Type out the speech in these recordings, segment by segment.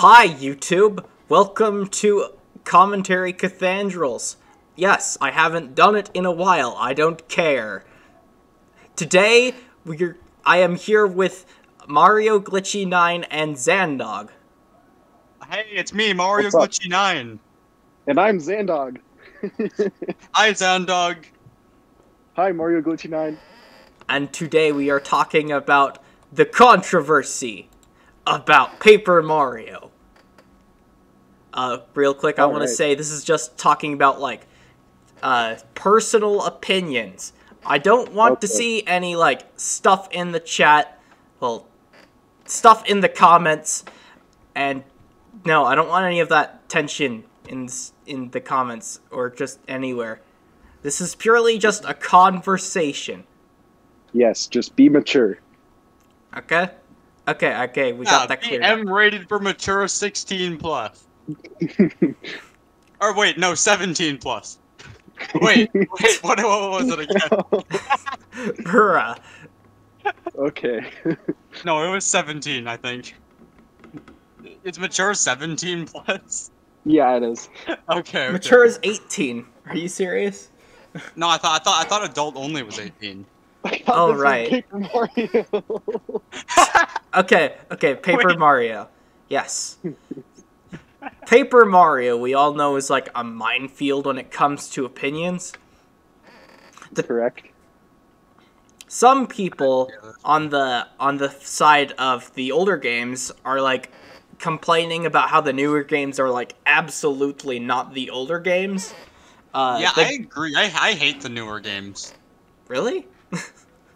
Hi, YouTube. Welcome to Commentary Cathandrals. Yes, I haven't done it in a while. I don't care. Today, I am here with MariosMustang and Xandog. Hey, it's me, MariosMustang. And I'm Xandog. Hi, Xandog. Hi, MariosMustang. And today we are talking about the controversy about Paper Mario. Real quick, I want to say this is just talking about, like, personal opinions. I don't want to see any, like, stuff in the chat, well, stuff in the comments, and no, I don't want any of that tension in the comments, or just anywhere. This is purely just a conversation. Yes, just be mature. Okay? Okay, we got that clear. M rated for mature 16 plus. Or wait, no, 17 plus. Wait, what was it again? Bruh. Okay. No, it was 17, I think. It's mature 17 plus? Yeah, it is. Okay. Mature is 18. Are you serious? No, I thought adult only was 18. Oh, right. Paper Mario. Okay, Paper Mario. Yes. Paper Mario, we all know, is like a minefield when it comes to opinions. Correct. Some people on the side of the older games are like complaining about how the newer games are like absolutely not the older games. Yeah, I agree. I hate the newer games. Really?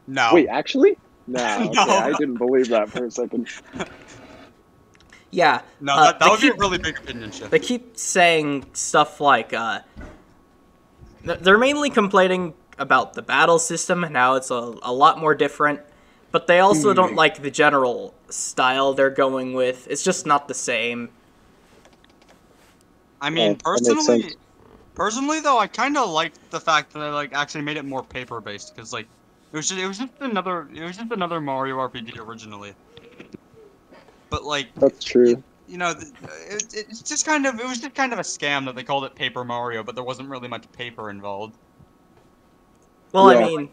No. Wait, actually? Nah, okay, No. I didn't believe that for a second. Yeah. No, that would be a really big opinion shift. They keep saying stuff like, they're mainly complaining about the battle system and how it's a lot more different, but they also don't like the general style they're going with. It's just not the same. I mean, personally though, I kind of liked the fact that they like actually made it more paper-based, because like it was just another Mario RPG originally. But like, that's true. You know, it was just kind of a scam that they called it Paper Mario, but there wasn't really much paper involved. Well, Yeah. I mean,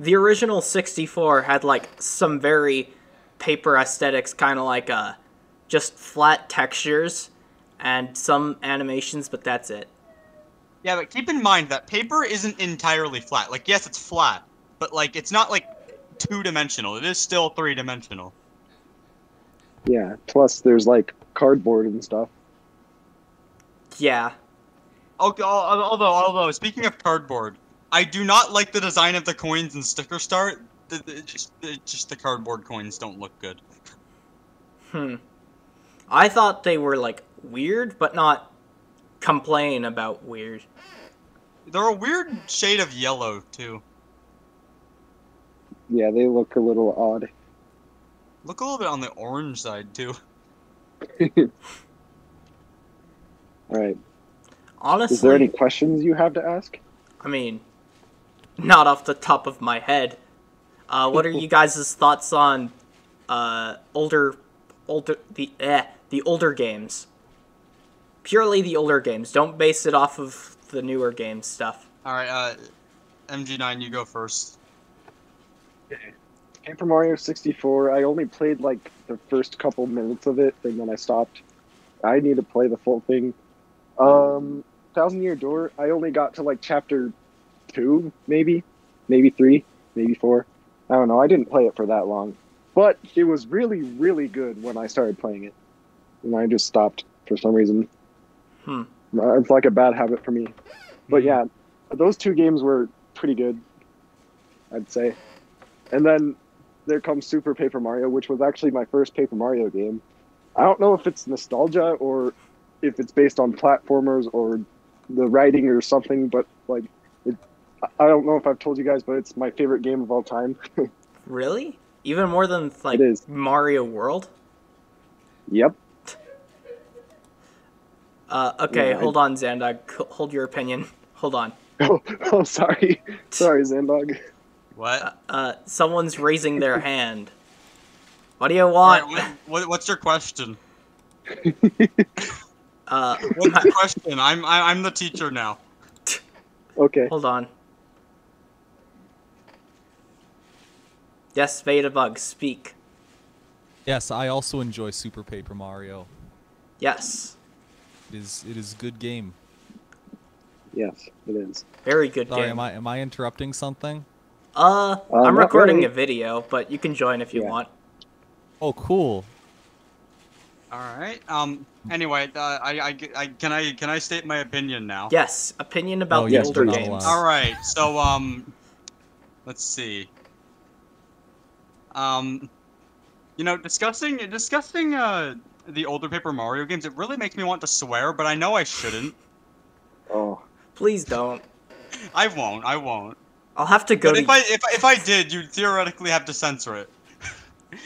the original 64 had like some very paper aesthetics, kind of like just flat textures and some animations, but that's it. Yeah, but keep in mind that paper isn't entirely flat. Like, yes, it's flat, but like it's not like two-dimensional. It is still three-dimensional. Yeah, plus there's like cardboard and stuff. Yeah. Okay, although speaking of cardboard, I do not like the design of the coins in Sticker Star. Just the cardboard coins don't look good. I thought they were like weird, but not complain about weird. They're a weird shade of yellow too. Yeah, they look a little odd. Look a little bit on the orange side too. Alright. Honestly, Is there any questions you have to ask? I mean, not off the top of my head. What are you guys' thoughts on the older games? Purely the older games. Don't base it off of the newer game stuff. All right, MG9, you go first. Okay. Paper Mario 64, I only played like the first couple minutes of it, and then I stopped. I need to play the full thing. Thousand Year Door, I only got to like chapter 2, maybe 3, maybe 4. I don't know, I didn't play it for that long. But it was really, really good when I started playing it. And I just stopped for some reason. It's like a bad habit for me. But yeah, those two games were pretty good, I'd say. And then there comes Super Paper Mario, which was actually my first Paper Mario game. I don't know if it's nostalgia or if it's based on platformers or the writing or something, but like, I don't know if I've told you guys, but it's my favorite game of all time. Really? Even more than like Mario World? Yep. Okay, Yeah, hold on, Xandog. Hold your opinion. Hold on. Oh, sorry. Sorry, Xandog. What? Someone's raising their hand. What do you want? Right, what's your question? What's the question? I'm the teacher now. Okay. Hold on. Yes, Betabug, speak. Yes, I also enjoy Super Paper Mario. Yes. It is a good game. Yes, it is. Very good Sorry, game. am I interrupting something? I'm not recording really. a video, but you can join if you Yeah. want. Oh, cool. All right. Anyway, can I state my opinion now? Yes, opinion about Oh, the yes, older please. games. All right. So let's see. You know, discussing the older Paper Mario games, it really makes me want to swear, but I know I shouldn't. Oh. Please don't. I won't. I'll have to go But to. if I did, you'd theoretically have to censor it.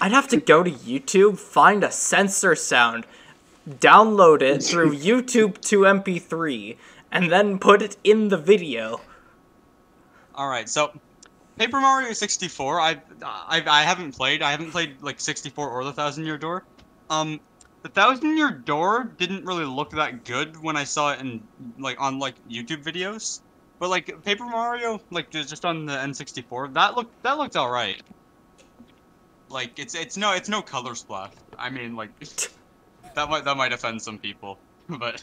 I'd have to go to YouTube, find a censor sound, download it through YouTube to MP3, and then put it in the video. All right. So, Paper Mario 64, I haven't played. I haven't played like 64 or the Thousand Year Door. The Thousand Year Door didn't really look that good when I saw it in on YouTube videos. But like Paper Mario, like just on the N64, that looked all right. Like it's no color splash. I mean like that might offend some people, but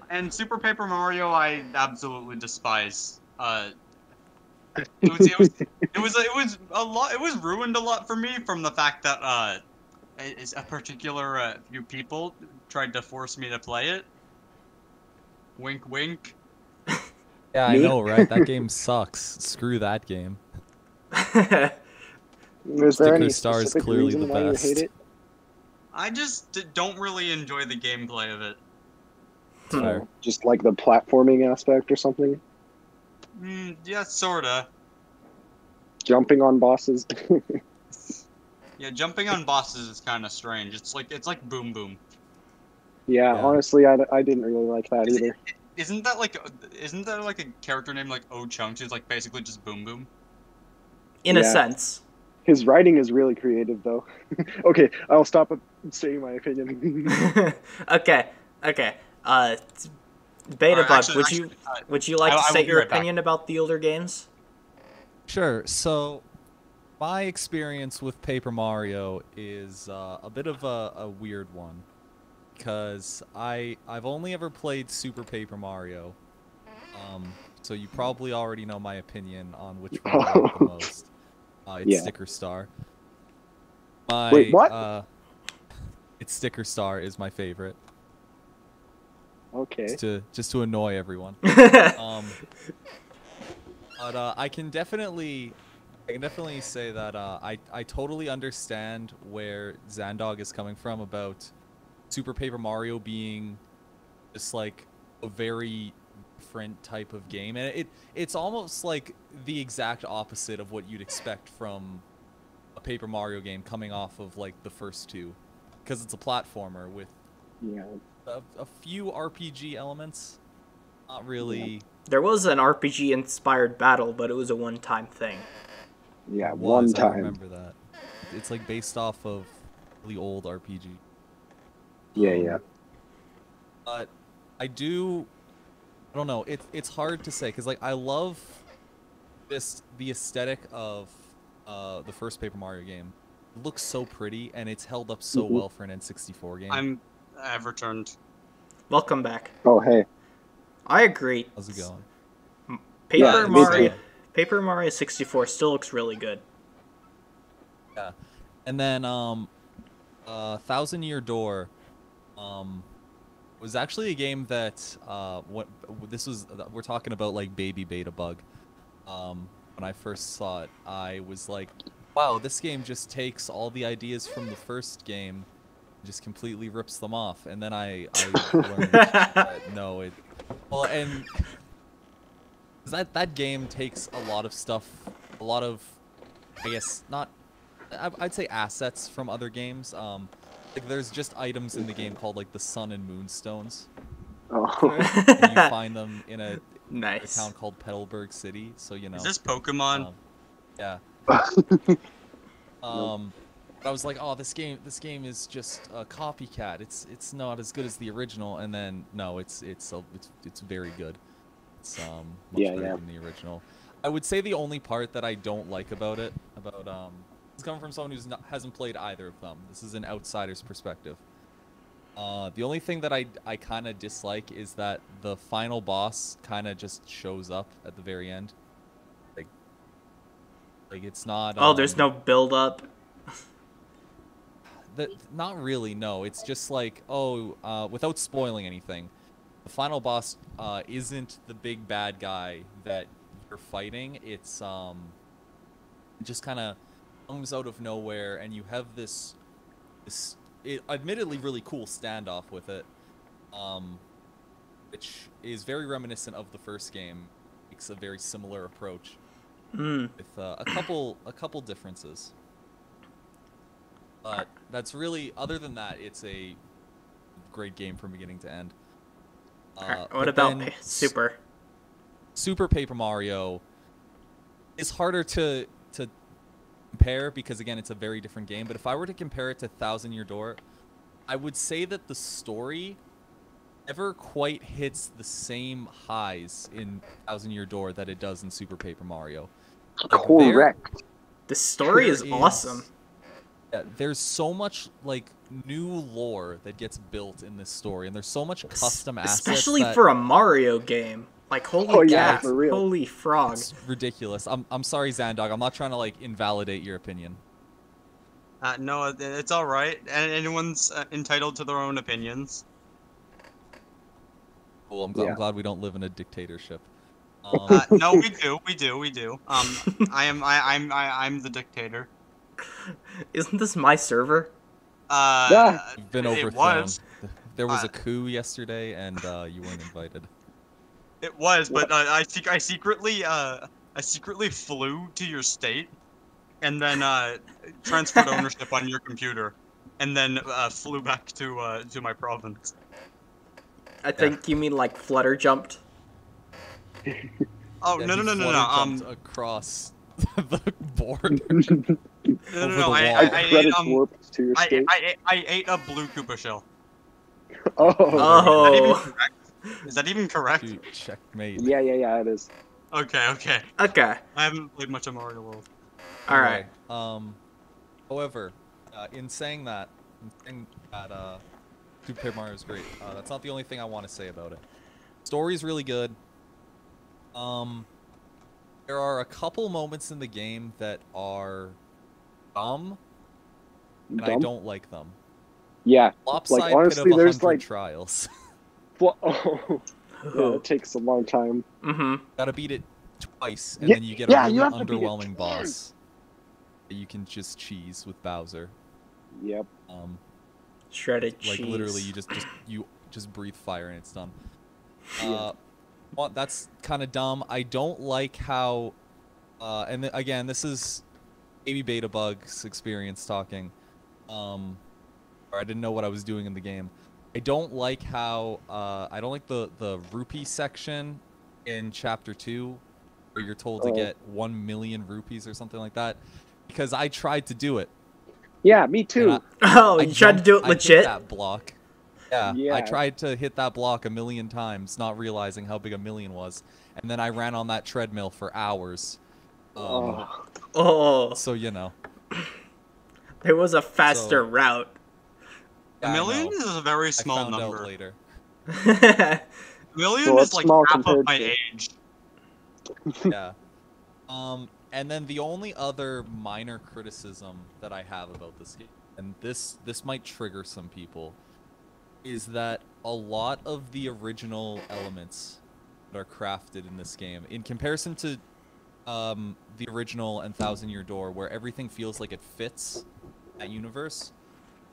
and Super Paper Mario I absolutely despise. It was ruined a lot for me from the fact that a particular few people tried to force me to play it. Wink, wink. Yeah, I know, right? That game sucks. Screw that game. Is there any Sticker Star is specific clearly reason the why best. you hate it? I just don't really enjoy the gameplay of it. Fair. Just like the platforming aspect or something? Yeah, sorta. Jumping on bosses? Yeah, jumping on bosses is kind of strange. It's like Boom Boom. Yeah, Yeah. honestly, I didn't really like that either. Isn't that like a character named like O Chunks who's like basically just Boom Boom? In a Yeah. sense. His writing is really creative, though. Okay, I'll stop saying my opinion. Okay. Betabug, Actually, would you like I to will state be your right back. opinion about the older games? Sure. So, my experience with Paper Mario is a bit of a weird one, because I've only ever played Super Paper Mario. So you probably already know my opinion on which one I like the most. It's Yeah. Sticker Star. Wait, what? It's Sticker Star is my favorite. Okay. Just to annoy everyone. But I can definitely say that I totally understand where Xandog is coming from about Super Paper Mario being just like a very different type of game, and it's almost like the exact opposite of what you'd expect from a Paper Mario game coming off of like the first two, because it's a platformer with Yeah. a few RPG elements. Not really. There was an RPG-inspired battle, but it was a one-time thing. Yeah, It one was, I time. remember that. It's like based off of really old RPG. Yeah. But I don't know. It's hard to say, because like I love the aesthetic of the first Paper Mario game. It looks so pretty, and it's held up so well for an N64 game. I've returned. Welcome back. Oh, hey. I agree. How's it going? Paper me Mario, too. Paper Mario 64 still looks really good. Yeah, and then Thousand Year Door was actually a game that we're talking about like baby Betabug. When I first saw it, I was like, wow, this game just takes all the ideas from the first game, and just completely rips them off. And then I learned that no, and that game takes a lot of stuff, I guess I'd say assets from other games. Like there's just items in the game called like the Sun and Moon Stones. Oh. And you find them in a Nice. town called Petalburg City, so you know. Is this Pokemon? Yeah. But I was like, oh, this game is just a copycat. It's not as good as the original. And then no, it's very good. It's much better than the original. I would say the only part that I don't like about it, it's coming from someone who hasn't played either of them. This is an outsider's perspective. The only thing that I kind of dislike is that the final boss kind of just shows up at the very end. Like it's not. Oh, there's no build up. Not really. No, it's just like without spoiling anything, the final boss isn't the big bad guy that you're fighting. It's it just kind of comes out of nowhere, and you have this admittedly really cool standoff with it, which is very reminiscent of the first game. It's a very similar approach with a couple differences. But that's really, other than that, it's a great game from beginning to end. What about Super Paper Mario is harder to compare because, again, it's a very different game. But if I were to compare it to Thousand Year Door, I would say that the story never quite hits the same highs in Thousand Year Door that it does in Super Paper Mario. Like, correct. The story is awesome. Yeah, there's so much like new lore that gets built in this story, and there's so much custom assets. Especially for a Mario game. Like, holy cats, holy frog. It's ridiculous. I'm sorry, Xandog. I'm not trying to like invalidate your opinion. No, it's all right. And anyone's entitled to their own opinions. Cool. I'm glad we don't live in a dictatorship. No, we do. I'm the dictator. Isn't this my server? You've been overthrown. It was. There was a coup yesterday, and you weren't invited. It was, but I secretly flew to your state, and then transferred ownership on your computer, and then flew back to my province. I think you mean like flutter jumped. Oh yeah, no! Across the board. No. I ate a blue Koopa shell. Oh. Is that even correct? Dude, checkmate. Yeah, it is. Okay. Okay. I haven't played much of Mario World. Alright. However, in saying that, Super Paper Mario is great. That's not the only thing I want to say about it. Story's really good. There are a couple moments in the game that are dumb, and I don't like them. Yeah. Lopside like, honestly, Pit of there's 100 like trials. Oh. Yeah, it takes a long time. Gotta beat it twice, and then you get a really underwhelming boss that you can just cheese with Bowser. Yep. Shredded cheese. Like literally, you just breathe fire and it's done. Well, that's kind of dumb. I don't like how, and again, this is maybe Betabug's experience talking. Or I didn't know what I was doing in the game. I don't like how I don't like the rupee section in Chapter 2, where you're told to get 1 million rupees or something like that, because I tried to do it. Yeah, me too. You tried to do it legit? I hit that block. Yeah, I tried to hit that block 1 million times, not realizing how big 1 million was, and then I ran on that treadmill for hours. So you know. There was a faster route. A million is a very small number. I found out later. A million is like half of my age. Yeah. And then the only other minor criticism that I have about this game, and this might trigger some people, is that a lot of the original elements that are crafted in this game, in comparison to the original and Thousand Year Door, where everything feels like it fits that universe,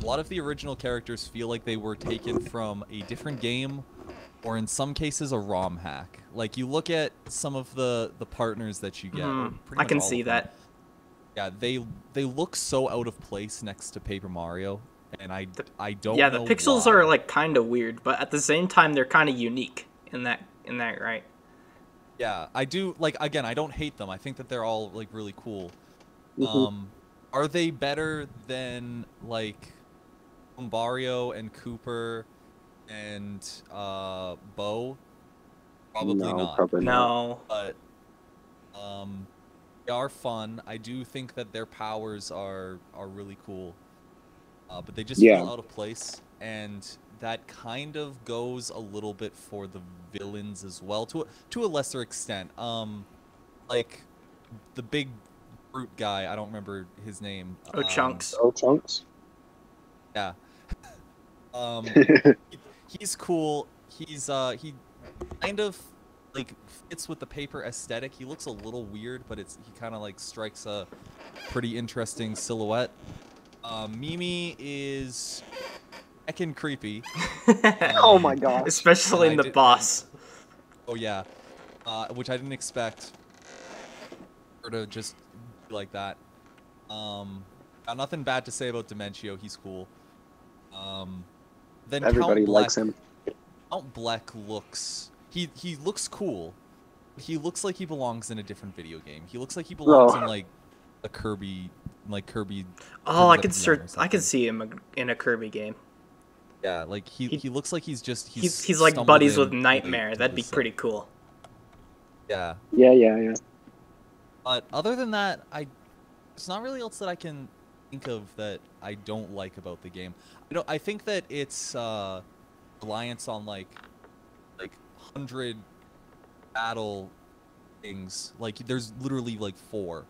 a lot of the original characters feel like they were taken from a different game, or in some cases a ROM hack. Like, you look at some of the partners that you get. I can see that. Yeah, they look so out of place next to Paper Mario, and I don't know. Yeah, the pixels why. are like kind of weird, but at the same time they're kind of unique in that right. Yeah, I do, like, again, I don't hate them. I think that they're all like really cool. Are they better than like Mario and Cooper and Bo? Probably No, not. probably not. No. But they are fun. I do think that their powers are really cool. But they just Yeah. feel out of place, and that kind of goes a little bit for the villains as well, to a lesser extent. Like the big brute guy, I don't remember his name. Oh, Chunks. Oh, Chunks. Yeah. He's cool. He kind of like fits with the paper aesthetic. He looks a little weird, but he kind of like strikes a pretty interesting silhouette. Mimi is heckin' creepy. Oh my gosh. Especially in the boss. Oh yeah. Which I didn't expect her to just be like that. Got nothing bad to say about Dementio. He's cool. Then Everybody Count likes Bleck, him. Count Bleck looks... He looks cool. He looks like he belongs in a different video game. He looks like he belongs in like a Kirby... Oh, I can see him in a Kirby game. Yeah, like he looks like he's like buddies with Nightmare. That'd be pretty cool. Yeah. Yeah. But other than that, there's not really else that I can think of that I don't like about the game. I think that it's reliance on like 100 battle things. Like there's literally like 4.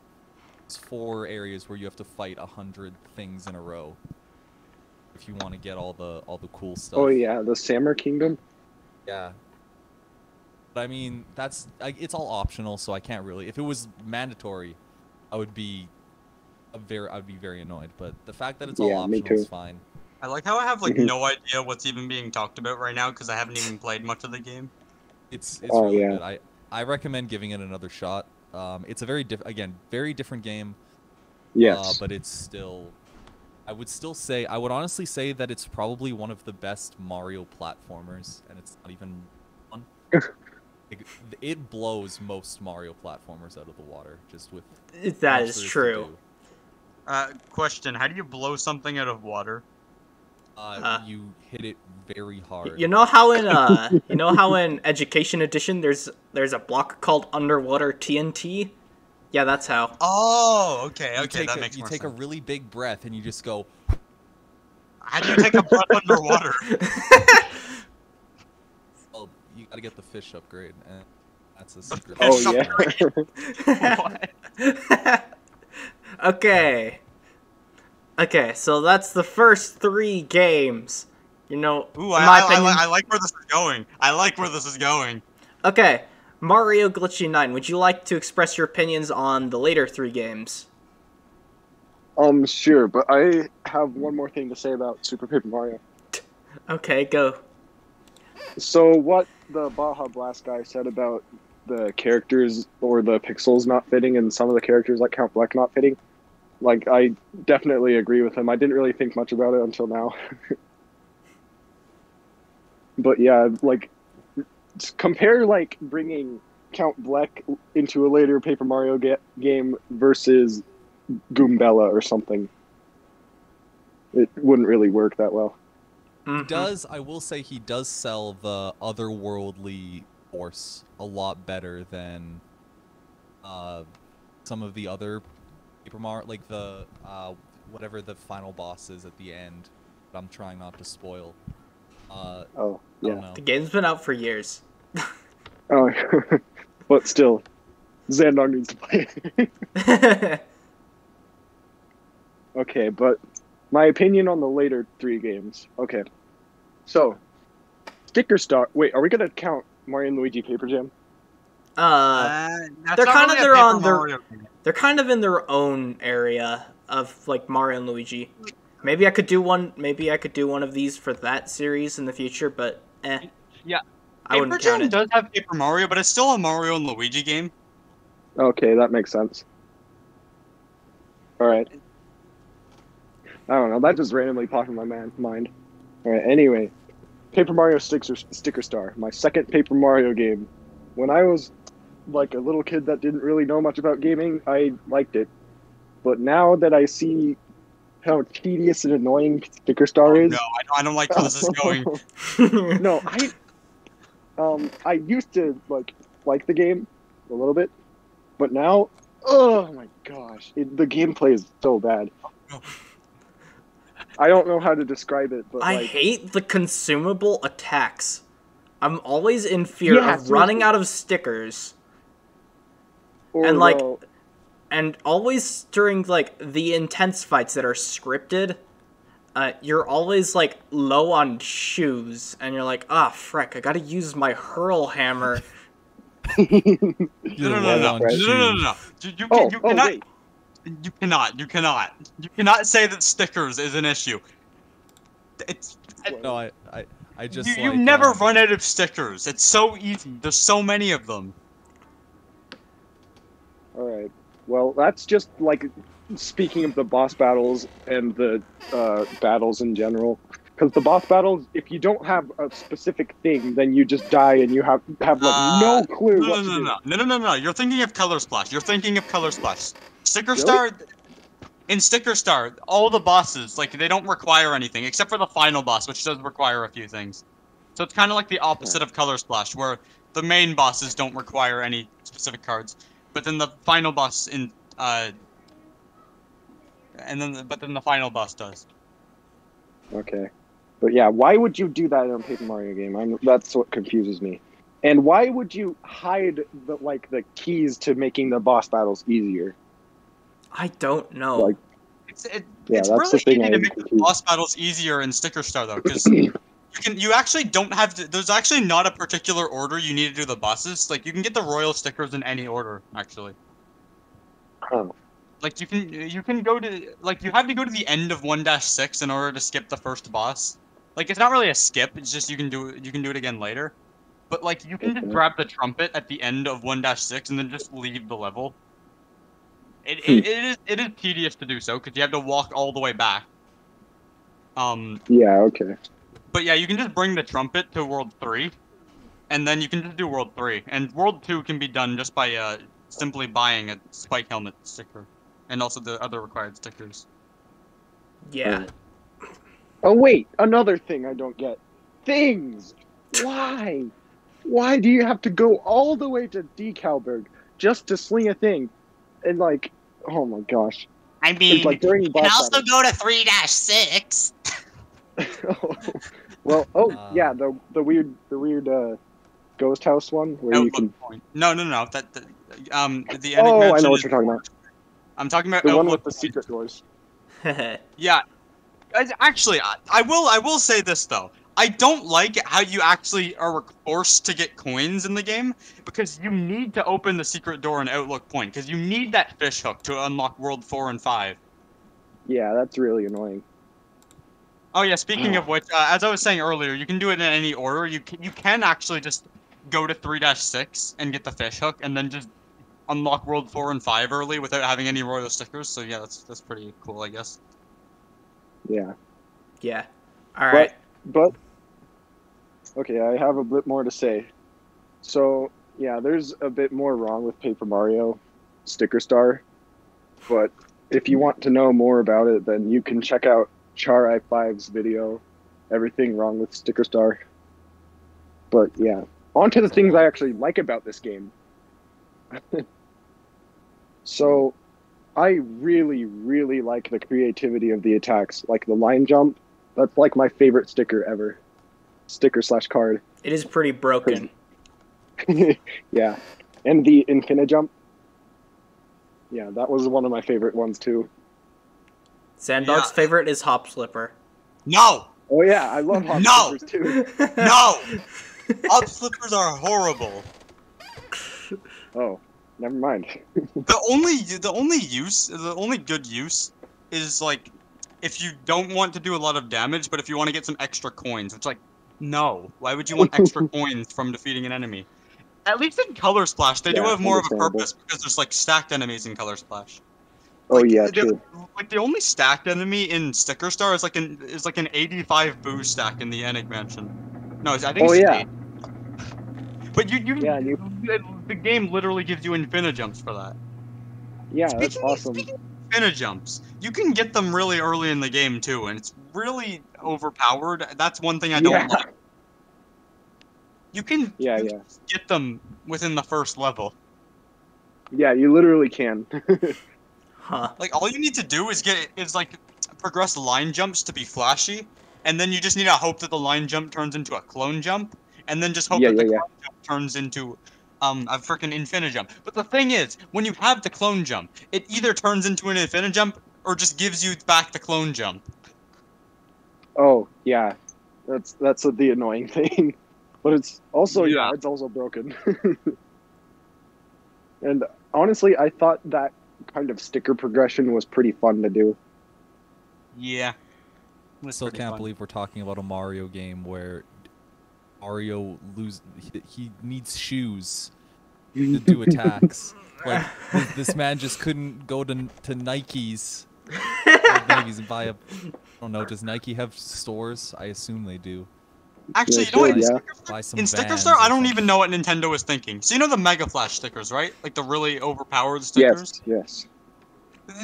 There's 4 areas where you have to fight 100 things in a row if you want to get all the cool stuff. Oh yeah, the Samur Kingdom. Yeah. But I mean, it's all optional, so I can't really. If it was mandatory, I would be very annoyed. But the fact that it's all optional is fine. I like how I have like no idea what's even being talked about right now because I haven't even played much of the game. It's really good. I recommend giving it another shot. It's a very different game. Yes. But it's still, I would honestly say that it's probably one of the best Mario platformers, and it's not even one. It blows most Mario platformers out of the water just with. That is true. Question: how do you blow something out of water? You hit it very hard. You know how in Education Edition there's a block called Underwater TNT? Yeah, that's how. Oh, okay, that makes more sense. You take a really big breath and you just go. How do you take a breath underwater? Well, you gotta get the fish upgrade, and that's a secret. Yeah. Okay, so that's the first 3 games. You know, Ooh, in my opinion, I like where this is going. Okay, Mario Glitchy 9, would you like to express your opinions on the later 3 games? Sure, but I have one more thing to say about Super Paper Mario. Okay, go. So what the Baja Blast guy said about the characters or the pixels not fitting and some of the characters like Count Bleck not fitting, like, I definitely agree with him. I didn't really think much about it until now. But yeah, like, compare, like, bringing Count Bleck into a later Paper Mario game versus Goombella or something. It wouldn't really work that well. I will say he does sell the otherworldly force a lot better than some of the other Paper Mario, like the whatever the final boss is at the end, but I'm trying not to spoil. Oh, yeah. The game's been out for years. Oh, but still, Xandog needs to play. Okay, but my opinion on the later 3 games. Okay, so Sticker Star. Wait, are we gonna count Mario and Luigi Paper Jam? They're kind of they're kind of in their own area of like Mario and Luigi. Maybe I could do one. Maybe I could do one of these for that series in the future, but Yeah. I wouldn't count it. Paper Jam does have Paper Mario, but it's still a Mario and Luigi game. Okay, that makes sense. All right. I don't know. That just randomly popped in my mind. All right. Anyway, Paper Mario Sticker Star, my second Paper Mario game. When I was like a little kid that didn't really know much about gaming, I liked it. but now that I see how tedious and annoying Sticker Star is, No, I don't like where this is going. no, I used to like the game a little bit, but now, oh my gosh, the gameplay is so bad. I don't know how to describe it, but I hate the consumable attacks. I'm always in fear of running out of stickers. And and always during like the intense fights that are scripted, you're always like low on shoes, and you're like, ah, frick, I gotta use my hurl hammer. No. You cannot say that stickers is an issue. No, I just you never run out of stickers. It's so easy. There's so many of them. All right. Well, that's just like speaking of the boss battles and the battles in general. Because the boss battles, if you don't have a specific thing, then you just die and you have like no clue what to do. No. You're thinking of Color Splash. Sticker Star. In Sticker Star, all the bosses, like, they don't require anything, except for the final boss, which does require a few things. So it's kind of like the opposite of Color Splash, where the main bosses don't require any specific cards, but then the final boss but then the final boss does. Okay. But yeah, why would you do that in a Paper Mario game? That's what confuses me. And why would you hide the keys to making the boss battles easier? I don't know. It's really easy to make the boss battles easier in Sticker Star though, because you actually don't have to. There's actually not a particular order you need to do the bosses. Like you can get the royal stickers in any order actually. Oh. Like you can go to you have to go to the end of 1-6 in order to skip the first boss. Like it's not really a skip. It's just you can do it again later. But like you can just grab the trumpet at the end of 1-6 and then just leave the level. It is tedious to do so because you have to walk all the way back. Yeah. Okay. But yeah, you can just bring the trumpet to World 3, and then you can just do World 3. And World 2 can be done just by simply buying a Spike Helmet sticker, and also the other required stickers. Yeah. Oh wait, another thing I don't get. Things. Why? Why do you have to go all the way to Decalberg just to sling a thing? And like, oh my gosh. I mean, like during you can also go to 3-6. Well, yeah, the weird ghost house one where you can. No. The I know what you're talking about. I'm talking about the one with the secret doors. Yeah, actually, I will say this though. I don't like how you actually are forced to get coins in the game, because you need to open the secret door in Outlook Point, because you need that fish hook to unlock World 4 and 5. Yeah, that's really annoying. Oh yeah, speaking of which, as I was saying earlier, you can do it in any order. You can actually just go to 3-6 and get the fish hook, and then just unlock World 4 and 5 early without having any royal stickers. So yeah, that's pretty cool, I guess. Yeah. Yeah. All right. But okay, I have a bit more to say. So yeah, there's a bit more wrong with Paper Mario Sticker Star, but if you want to know more about it, then you can check out Char I5's video, Everything Wrong with Sticker Star. But yeah, on to the things I actually like about this game. So I really, really like the creativity of the attacks, like the line jump. That's like my favorite sticker ever. Sticker/card. It is pretty broken. Yeah. And the Infinijump. Yeah, that was one of my favorite ones too. Xandog's favorite is Hop Slipper. No! Oh yeah, I love Hop Slippers too. No! Hop Slippers are horrible. Oh, never mind. The only good use is like if you don't want to do a lot of damage, but if you want to get some extra coins, which like no, why would you want extra coins from defeating an enemy? At least in Color Splash, they do have more of a purpose because there's like stacked enemies in Color Splash. Oh yeah, true. Like the only stacked enemy in Sticker Star is like an 85 boo stack in the Enigma Mansion. No, I think it's 8. But the game literally gives you Infinijumps for that. Yeah, that's awesome. Infinijumps. You can get them really early in the game too, and it's really overpowered. That's one thing I don't like. You can get them within the first level. Yeah, you literally can. Huh. Like, all you need to do is progress line jumps to be flashy, and then you just need to hope that the line jump turns into a clone jump, and then just hope that the clone jump turns into a freaking Infinijump. But the thing is, when you have the clone jump, it either turns into an Infinijump or just gives you back the clone jump. Oh, yeah. That's the annoying thing. But it's also it's also broken. And honestly, I thought that kind of sticker progression was pretty fun to do. Yeah. I still can't believe we're talking about a Mario game where Mario he needs shoes to do attacks. Like this man just couldn't go to Nike's and buy a. I don't know. Does Nike have stores? I assume they do. Actually, you know what? In Sticker Star, I don't even know what Nintendo was thinking. So you know the Mega Flash stickers, right? Like the really overpowered stickers? Yes.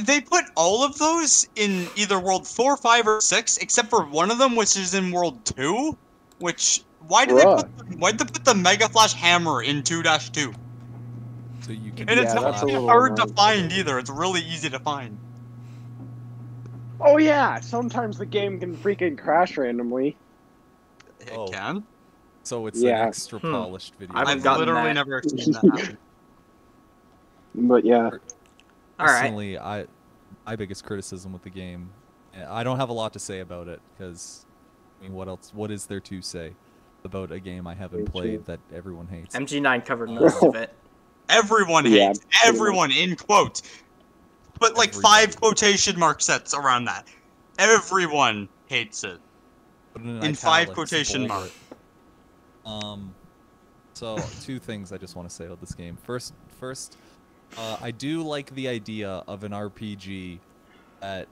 They put all of those in either World 4, 5, or 6, except for one of them, which is in World 2. Which, why'd they put the Mega Flash hammer in 2-2? So you can and it's not hard to find either. It's really easy to find. Oh yeah, sometimes the game can freaking crash randomly. It can? So it's an extra polished video. I've literally never seen that happen. But yeah. Personally, my biggest criticism with the game, I don't have a lot to say about it, because, I mean, what is there to say about a game I haven't played that everyone hates? MG9 covered most of it. Everyone hates. Everyone, in quotes. Put like 5 quotation mark sets around that. Everyone hates it. In 5 quotation marks. So 2 things I just want to say about this game. First, I do like the idea of an RPG that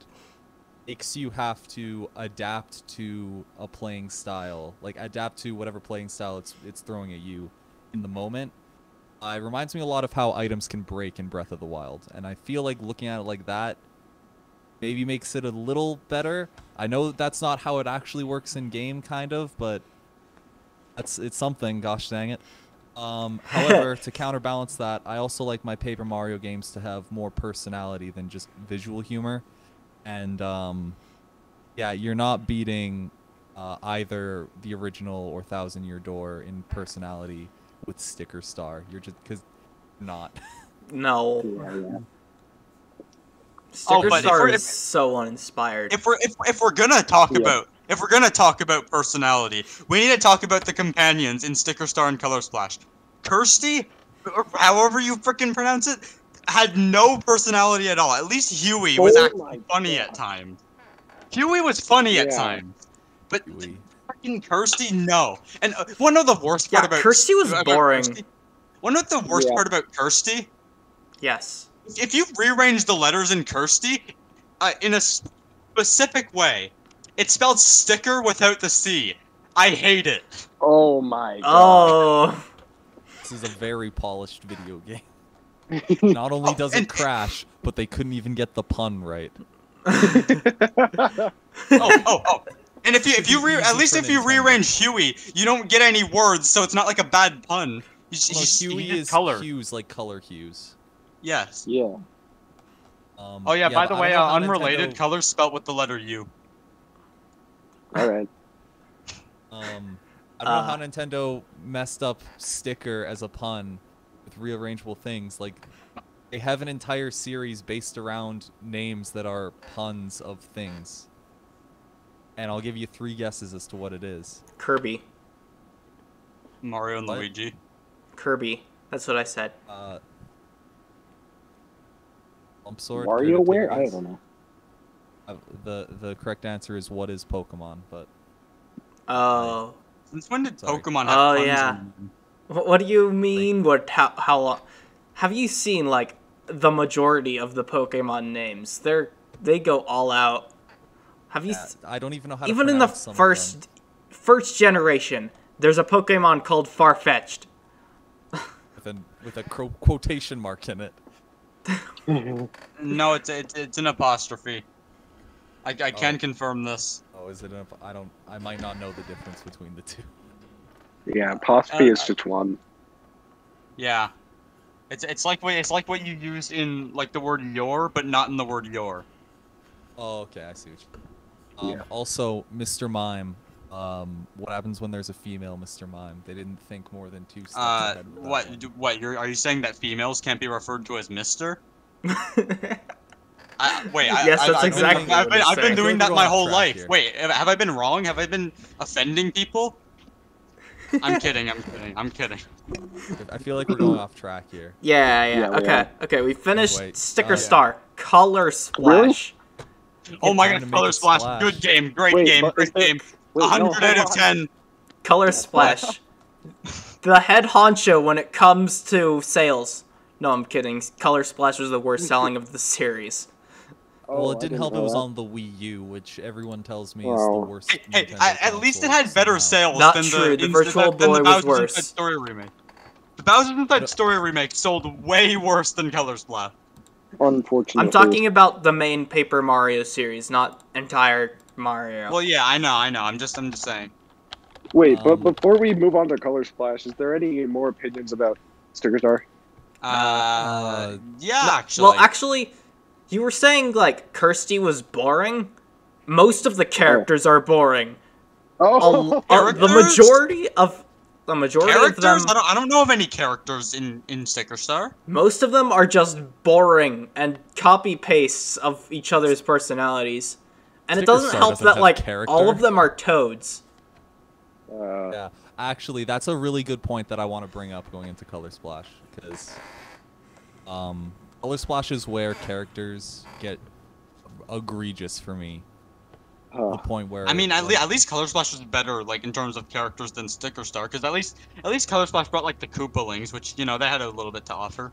makes you have to adapt to a playing style, like adapt to whatever playing style it's throwing at you in the moment. It reminds me a lot of how items can break in Breath of the Wild, and I feel like looking at it like that maybe makes it a little better. I know that's not how it actually works in game, kind of, but it's something. Gosh dang it. However, to counterbalance that, I also like my Paper Mario games to have more personality than just visual humor. And yeah, you're not beating either the original or Thousand Year Door in personality with Sticker Star. You're just not. No. Yeah. Sticker Star is so uninspired. If we're gonna talk about personality, we need to talk about the companions in Sticker Star and Color Splash. Kirsty, or however you frickin' pronounce it, had no personality at all. At least Huey was actually funny at times. Huey was funny at times, but frickin' Kirsty, no. And one of the worst part about Kirsty was boring. One of the worst part about Kirsty. Yes. If you rearrange the letters in Kirsty, in a specific way, it's spelled sticker without the C. I hate it. Oh my god. Oh. This is a very polished video game. Not only does it crash, but they couldn't even get the pun right. And if you rearrange Huey, you don't get any words, so it's not like a bad pun. Huey is hues, like color hues. Yes. Yeah. Oh yeah, by the way, unrelated, colors spelled with the letter U. Alright. I don't know how Nintendo messed up sticker as a pun with rearrangeable things. Like, they have an entire series based around names that are puns of things. And I'll give you 3 guesses as to what it is. Kirby. Mario and Luigi. Kirby. That's what I said. WarioWare? I don't know. The correct answer is what is Pokemon, but... Oh. Since when did Pokemon have puns? Yeah. What do you mean? How long? Have you seen, like, the majority of the Pokemon names? They go all out. Have you? I don't even know how to even in the first generation, there's a Pokemon called Farfetch'd. with a quotation mark in it. No, it's an apostrophe. I can confirm this. Oh, is it? I might not know the difference between the two. Yeah, apostrophe is just one. Yeah. It's like what you use in like the word your, but not in the word your. Oh, okay, I see what you. Yeah. Also, Mr. Mime. What happens when there's a female Mr. Mime? They didn't think more than 2 steps ahead with that one. Are you saying that females can't be referred to as Mister? Yes, that's exactly what he's I've been saying. doing that my whole life. Here. Wait, have I been wrong? Have I been offending people? I'm kidding. I feel like we're going off track here. Yeah. Okay, we finished Wait, Sticker Star. Color Splash. Oh my trying god, to Color make it Splash. splash. Good game. Great Wait, game. but Great is there- game. Wait, no, 100 out of hold 10. Color Splash. The head honcho when it comes to sales. No, I'm kidding. Color Splash was the worst selling of the series. Oh, Well, I it didn't didn't help it know was that. on the Wii U, which everyone tells me is Wow. the worst. Hey, Nintendo at least it console had better somehow. sales Not than true, the than Virtual the Boy was Bowser's worse. Inside Story remake. The Bowser's Inside Story remake sold way worse than Color Splash. Unfortunately. I'm talking about the main Paper Mario series, not entire Mario. Well, yeah, I know. I'm just saying. Wait, but Um, before we move on to Color Splash, is there any more opinions about Sticker Star? Yeah, actually. Well, actually, you were saying, like, Kirsty was boring? Most of the characters are boring. Oh, The Characters? majority of them, characters? I don't know of any characters in Sticker Star. most of them are just boring and copy pastes of each other's personalities. And it Sticker doesn't Star help doesn't that, have like, character. all of them are toads. Yeah, actually, that's a really good point that I want to bring up going into Color Splash, because Color Splash is where characters get egregious for me. The point where I mean, like, at least Color Splash was better, like in terms of characters than Sticker Star, because at least Color Splash brought like the Koopalings, which they had a little bit to offer.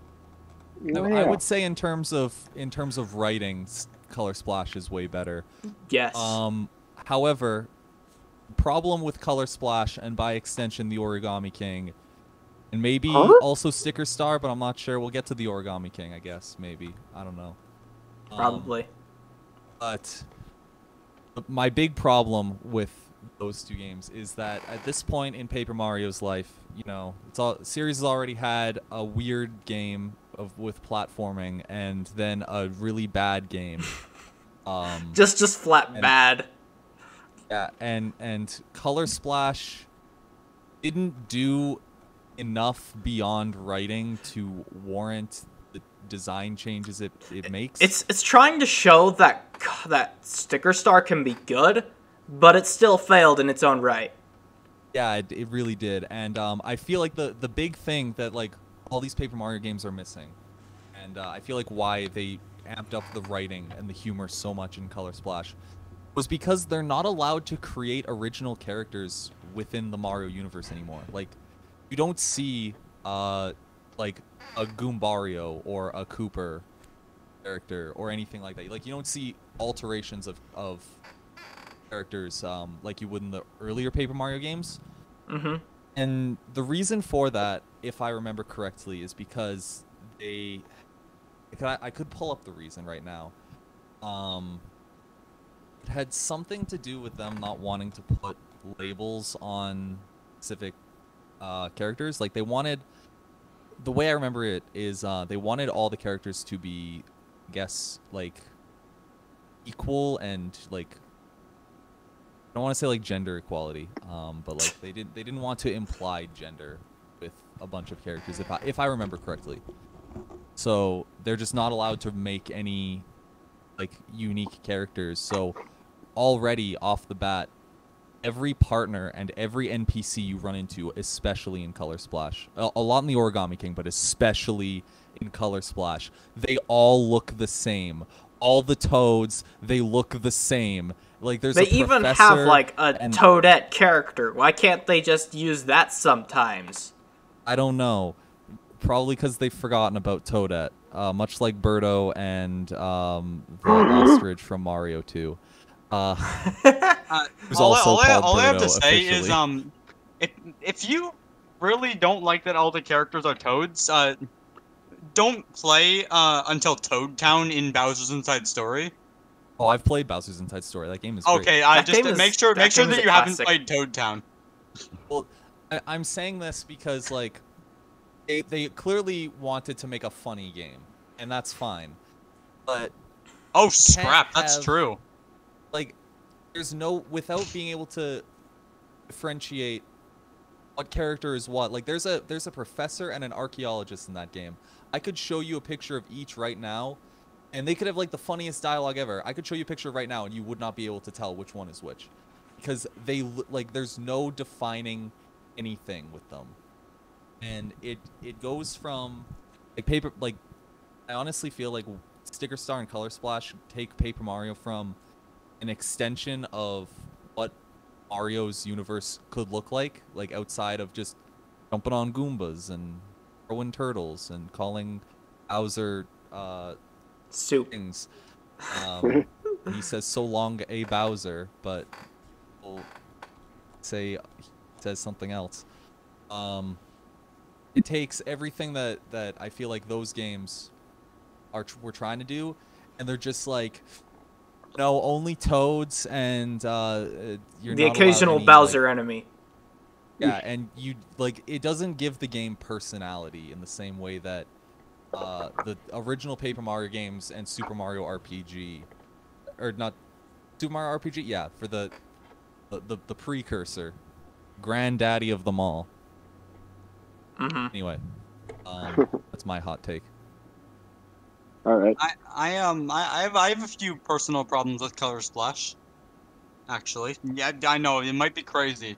No, I would say in terms of writing, Color Splash is way better. Yes. However, problem with Color Splash and by extension the Origami King, and maybe also Sticker Star, but I'm not sure. We'll get to the Origami King, I guess. Maybe, I don't know. Probably. But my big problem with those two games is that at this point in Paper Mario's life, series has already had a weird game with platforming and then a really bad game. Just flat bad. Yeah, and Color Splash didn't do enough beyond writing to warrant the design changes it makes. It's trying to show that Sticker Star can be good, but it still failed in its own right. Yeah, it really did, and I feel like the big thing that like all these Paper Mario games are missing, and I feel like why they amped up the writing and the humor so much in Color Splash was because they're not allowed to create original characters within the Mario universe anymore. Like, you don't see like a Goombario or a Kooper character or anything like that. Like, you don't see alterations of characters like you would in the earlier Paper Mario games. Mm-hmm. And the reason for that, if I remember correctly, is because I could pull up the reason right now. It had something to do with them not wanting to put labels on specific characters. Like, they wanted, the way I remember it is they wanted all the characters to be, I guess, like, equal and like, I don't want to say like gender equality, but like they didn't want to imply gender with a bunch of characters, if I remember correctly. So they're just not allowed to make any like unique characters. So already off the bat, every partner and every NPC you run into, especially in Color Splash, a lot in the Origami King, but especially in Color Splash, they all look the same. All the Toads, they look the same. Like, there's They even have like a Toadette character. Why can't they just use that sometimes? I don't know. Probably because they've forgotten about Toadette, much like Birdo and the ostrich from Mario 2. All also I have Birdo to say officially. is, if you really don't like that all the characters are Toads, don't play until Toad Town in Bowser's Inside Story. Oh, I've played Bowser's Inside Story. That game is great. Okay, That just game is- make sure that game is that a you haven't classic. played Toad Town. Well, I'm saying this because like they clearly wanted to make a funny game, and that's fine. But Oh scrap, that's have- true. like there's no without being able to differentiate what character is what. Like there's a professor and an archaeologist in that game. I could show you a picture of each right now, and they could have like the funniest dialogue ever. I could show you a picture right now and you would not be able to tell which one is which, because they like there's no defining anything with them. And it goes from like paper, like I honestly feel like Sticker Star and Color Splash take Paper Mario from an extension of what Mario's universe could look like outside of just jumping on Goombas and throwing turtles and calling Bowser Soup. things. He says "so long, a Bowser," but he'll say he says something else. It takes everything that I feel like those games were trying to do, and they're just like, no, only Toads and you're The not occasional allowed any, Bowser enemy. yeah, and you like it doesn't give the game personality in the same way that the original Paper Mario games and Super Mario RPG, or not Super Mario RPG, yeah, for the precursor, granddaddy of them all. Mm-hmm. Anyway, that's my hot take. All right. I have a few personal problems with Color Splash. Actually, yeah, I know it might be crazy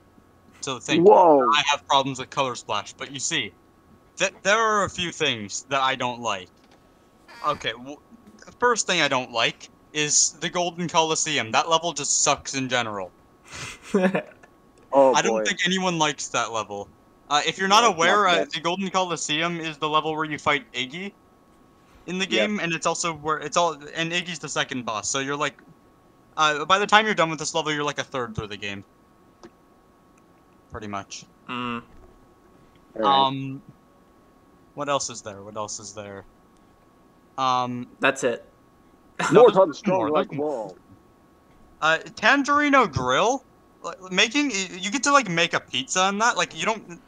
to think Whoa. I have problems with Color Splash, but you see, there are a few things that I don't like. Okay, the first thing I don't like is the Golden Coliseum. That level just sucks in general. Oh I boy. don't think anyone likes that level. If you're not Yeah, aware, that's- the Golden Coliseum is the level where you fight Iggy in the game, and it's also where and Iggy's the second boss. So you're like, by the time you're done with this level, you're like a third through the game, pretty much. Mm. All right. What else is there? What else is there? That's it. More there's time strong more, like there's more. wall. Tangerino Grill, you get to like make a pizza and that, like you don't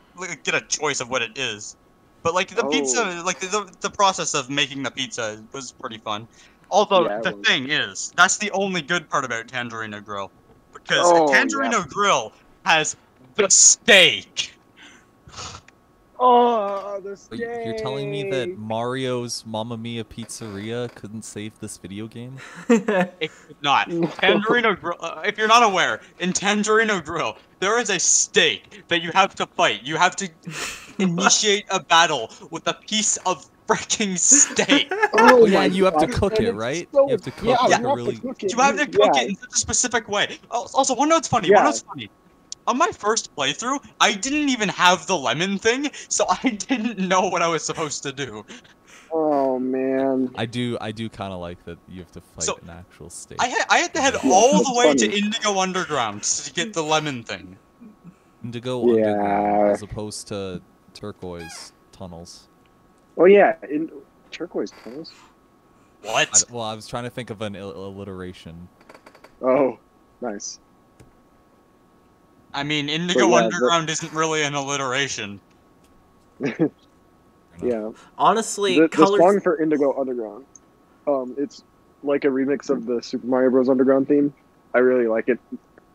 get a choice of what it is, but like the pizza, like the process of making the pizza was pretty fun. Although Yeah, it the was. thing is, that's the only good part about Tangerino Grill, because Oh, Tangerino Grill has the steak. Oh, the So steak. you're telling me that Mario's Mamma Mia Pizzeria couldn't save this video game? It could not. Tangerino Grill. If you're not aware, in Tangerino Grill, there is a steak that you have to fight. You have to initiate a battle with a piece of freaking steak. Oh yeah, my and you have to God, cook and it, it's right? so- You have to cook yeah, like you a have to really. cook it. You have to cook Yeah. it in such a specific way. Also, one note's funny. Yeah. One note's funny. On my first playthrough, I didn't even have the lemon thing, so I didn't know what I was supposed to do. Oh man. I do kind of like that you have to fight So, an actual steak. I had to head Yeah, all that's the way to funny. Indigo Underground to get the lemon thing. Indigo Yeah. Underground as opposed to turquoise tunnels. Oh yeah, in turquoise tunnels. What? Well, I was trying to think of an alliteration. Oh, nice. I mean, Indigo yeah, Underground isn't really an alliteration. Yeah. Honestly, The colors. song for Indigo Underground. It's like a remix of the Super Mario Bros. Underground theme. I really like it.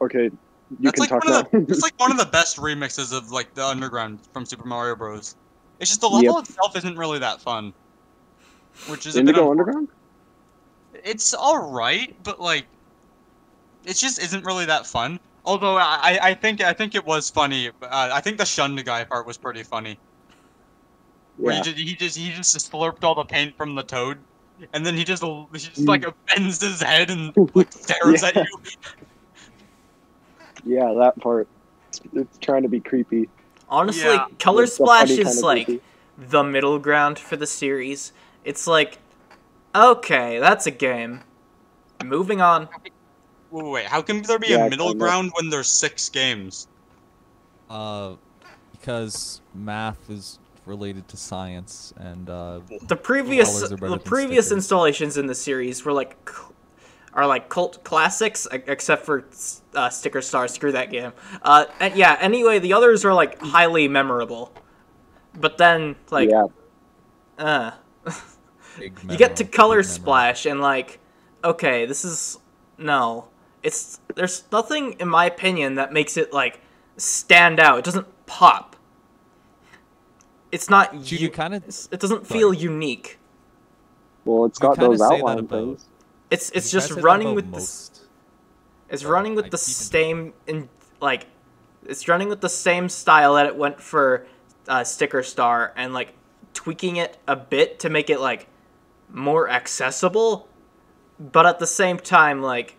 Okay, you That's can like talk one now. of the, it's like one of the best remixes of like the Underground from Super Mario Bros. It's just the level itself isn't really that fun, which is a bit Indigo unfortunate. Underground? It's all right, but like, it just isn't really that fun. Although I think it was funny. I think the shunned guy part was pretty funny. Where Yeah. he just slurped all the paint from the toad, and then he just like bends his head and like stares at Yeah. you. Yeah, that part. It's trying to be creepy. Honestly, Yeah. Color It's the Splash funny is kind of like creepy. the middle ground for the series. It's like, okay, that's a game. Moving on. Wait, how can there be Yeah, a middle kinda. ground when there's 6 games? Because math is related to science, and the previous colors are better than previous stickers. installations in the series were like cult classics, except for Sticker Star. Screw that game. And yeah. Anyway, the others are like highly memorable, but then like, Yeah. you get to Color Big memory. Splash and like, okay, this is no. There's nothing in my opinion that makes it like stand out. It doesn't pop. It's not You kind of it doesn't feel unique. Well, it's You got kinda those say that outline about- things. It's just running with this. It's running with the same it's running with the same style that it went for Sticker Star, and like tweaking it a bit to make it like more accessible, but at the same time like,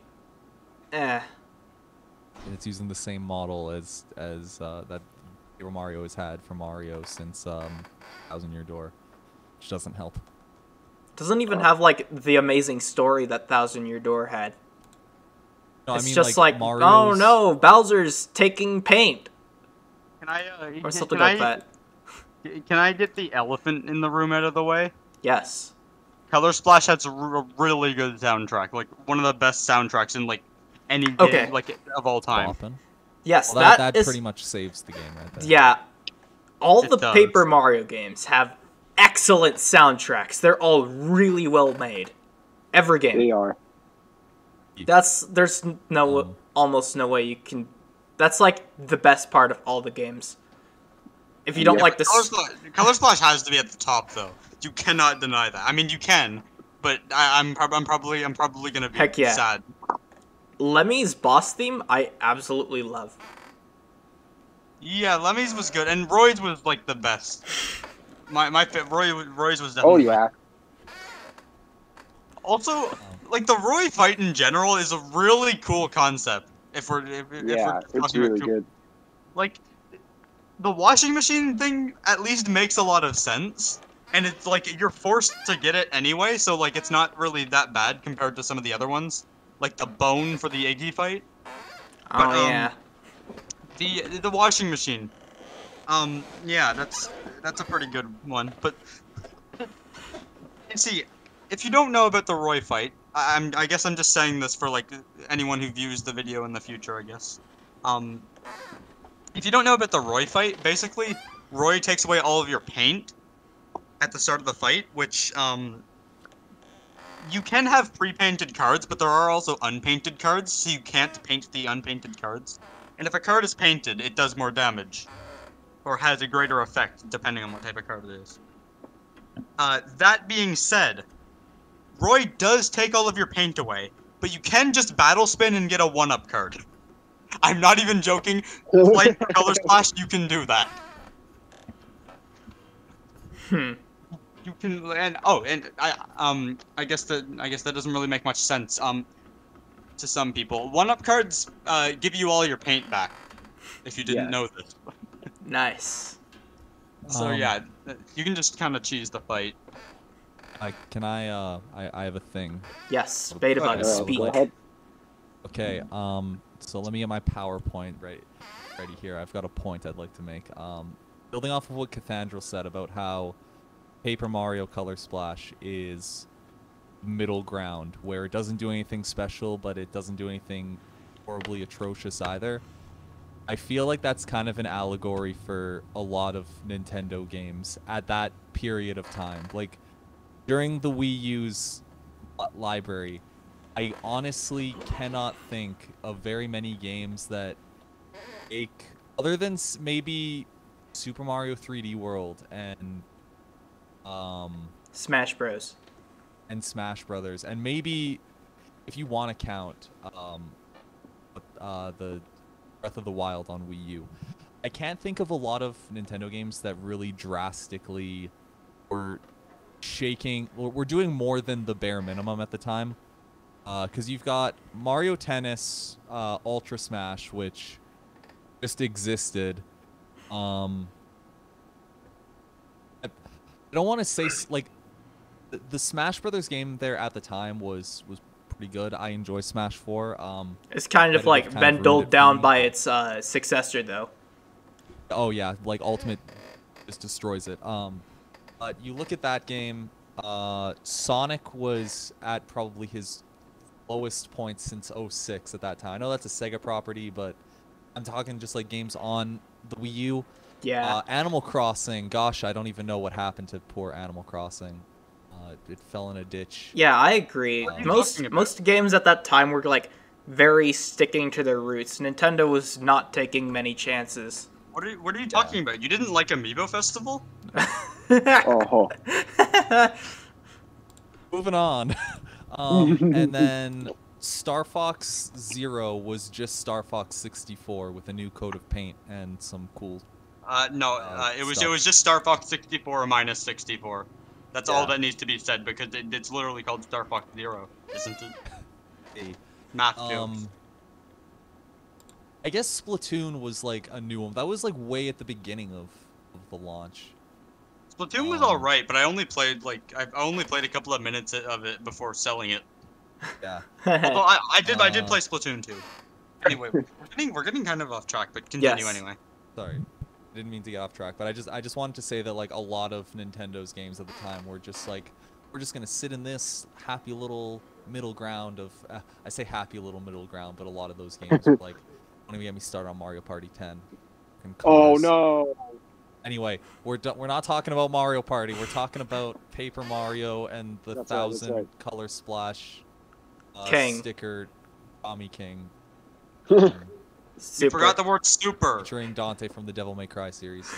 It's using the same model as that Paper Mario has had for Mario since Thousand Year Door, which doesn't help. Doesn't even have like the amazing story that Thousand Year Door had. No, It's I mean, just like, oh Mario's... no, Bowser's taking paint Can I? or something like that. Can I get the elephant in the room out of the way? Yes. Color Splash has a really good soundtrack, like one of the best soundtracks in like any game, Okay. like of all time. Boppin'. Yes, Well, that that is pretty much saves the game right there. yeah. All It the does. Paper Mario games have excellent soundtracks. They're all really well made. Every game. They are. There's no almost no way you can. That's like the best part of all the games. If you don't Yeah, like the Color Splash has to be at the top, though. You cannot deny that. I mean, you can, but I'm probably gonna be Heck yeah. sad. Lemmy's boss theme, I absolutely love. Yeah, Lemmy's was good, and Roy's was like the best. Roy's was definitely. Oh yeah. Also, like the Roy fight in general is a really cool concept. If we're Yeah, talking it's about really good. like the washing machine thing at least makes a lot of sense, and it's like you're forced to get it anyway, so like it's not really that bad compared to some of the other ones, like the bone for the Iggy fight. Oh But, yeah. The washing machine. Yeah, that's a pretty good one. But see, if you don't know about the Roy fight, I guess I'm just saying this for like anyone who views the video in the future, I guess. If you don't know about the Roy fight, basically Roy takes away all of your paint at the start of the fight, which you can have pre-painted cards, but there are also unpainted cards, so you can't paint the unpainted cards. And if a card is painted, it does more damage, or has a greater effect, depending on what type of card it is. That being said, Roy does take all of your paint away, but you can just battle spin and get a 1-up card. I'm not even joking. Like Color Splash, you can do that. You can, and I guess that doesn't really make much sense. To some people, 1-up cards give you all your paint back. If you didn't know this. Nice. So yeah, you can just kind of cheese the fight. I have a thing. Yes, Betabug, speak. Go ahead. Okay, so let me get my PowerPoint ready here. I've got a point I'd like to make. Building off of what Cathedral said about how Paper Mario Color Splash is middle ground, where it doesn't do anything special, but it doesn't do anything horribly atrocious either. I feel like that's kind of an allegory for a lot of Nintendo games at that period of time. Like, during the Wii U's library, I honestly cannot think of very many games that make, other than maybe Super Mario 3D World and Smash Bros. And Smash Brothers, and maybe if you want to count the Breath of the Wild on Wii U, I can't think of a lot of Nintendo games that really drastically were doing more than the bare minimum at the time. Because you've got Mario Tennis, Ultra Smash, which just existed. I don't want to say like the Smash Brothers game there at the time was pretty good. I enjoy Smash 4. It's kind of like been dulled down by its successor, though. Oh yeah, like Ultimate just destroys it. But you look at that game, Sonic was at probably his lowest point since 06 at that time. I know that's a Sega property, but I'm talking just like games on the Wii U. Yeah. Animal Crossing, gosh, I don't even know what happened to poor Animal Crossing. It fell in a ditch. Yeah, I agree. Most games at that time were like very sticking to their roots. Nintendo was not taking many chances. What are you talking about? You didn't like Amiibo Festival? Oh. Moving on. And then Star Fox Zero was just Star Fox 64 with a new coat of paint and some cool. It was just Star Fox 64 minus 64. That's all that needs to be said because it's literally called Star Fox Zero, isn't it? Hey. Math jokes. I guess Splatoon was like a new one. That was like way at the beginning of the launch. Splatoon was alright, but I only played a couple of minutes of it before selling it. Yeah. Although I did play Splatoon 2. Anyway, we're getting kind of off track, but continue anyway. Sorry. I didn't mean to get off track, but I just wanted to say that like a lot of Nintendo's games at the time were just like, we're just gonna sit in this happy little middle ground of I say happy little middle ground, but a lot of those games were like, don't even get me started on Mario Party 10. Oh no. Anyway, we're not talking about Mario Party. We're talking about Paper Mario and the 1,000 color splash sticker Tommy King. You forgot the word super. Featuring Dante from the Devil May Cry series.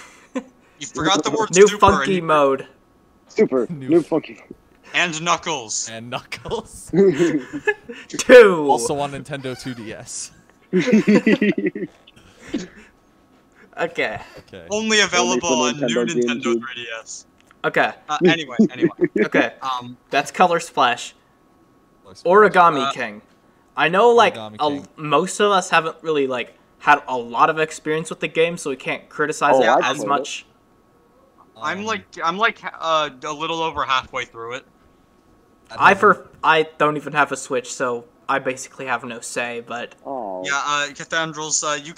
You forgot the word new super. New funky mode. Super. New funky. And Knuckles. And Knuckles. 2. Also on Nintendo 2DS. Okay. Only available on new Nintendo 3DS. Okay. Anyway. Okay. That's Color Splash. Origami King. I know, like, most of us haven't really, like, had a lot of experience with the game, so we can't criticize it as much. I'm like a little over halfway through it. I don't even have a Switch, so I basically have no say. But yeah, Cathandrals, you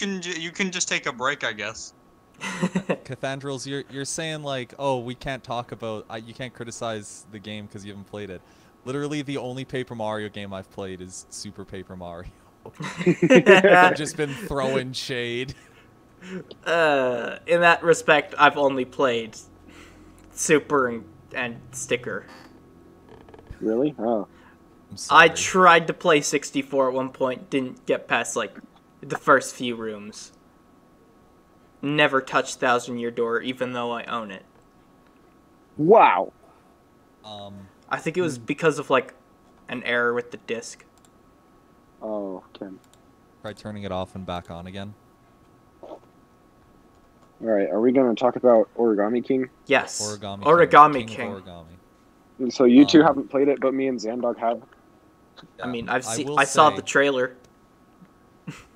can just take a break, I guess. Cathandrals, you're saying like, oh, we can't talk about, you can't criticize the game because you haven't played it. Literally, the only Paper Mario game I've played is Super Paper Mario. I've just been throwing shade. In that respect, I've only played Super and Sticker. Really? Oh. I tried to play 64 at one point, didn't get past, like, the first few rooms. Never touched 1,000 Year Door, even though I own it. Wow. I think it was because of, like, an error with the disc. Oh, okay. Try turning it off and back on again. Alright, are we going to talk about Origami King? Yes. Origami King. Origami. So you two haven't played it, but me and Xandog have? Yeah. I mean, I saw the trailer.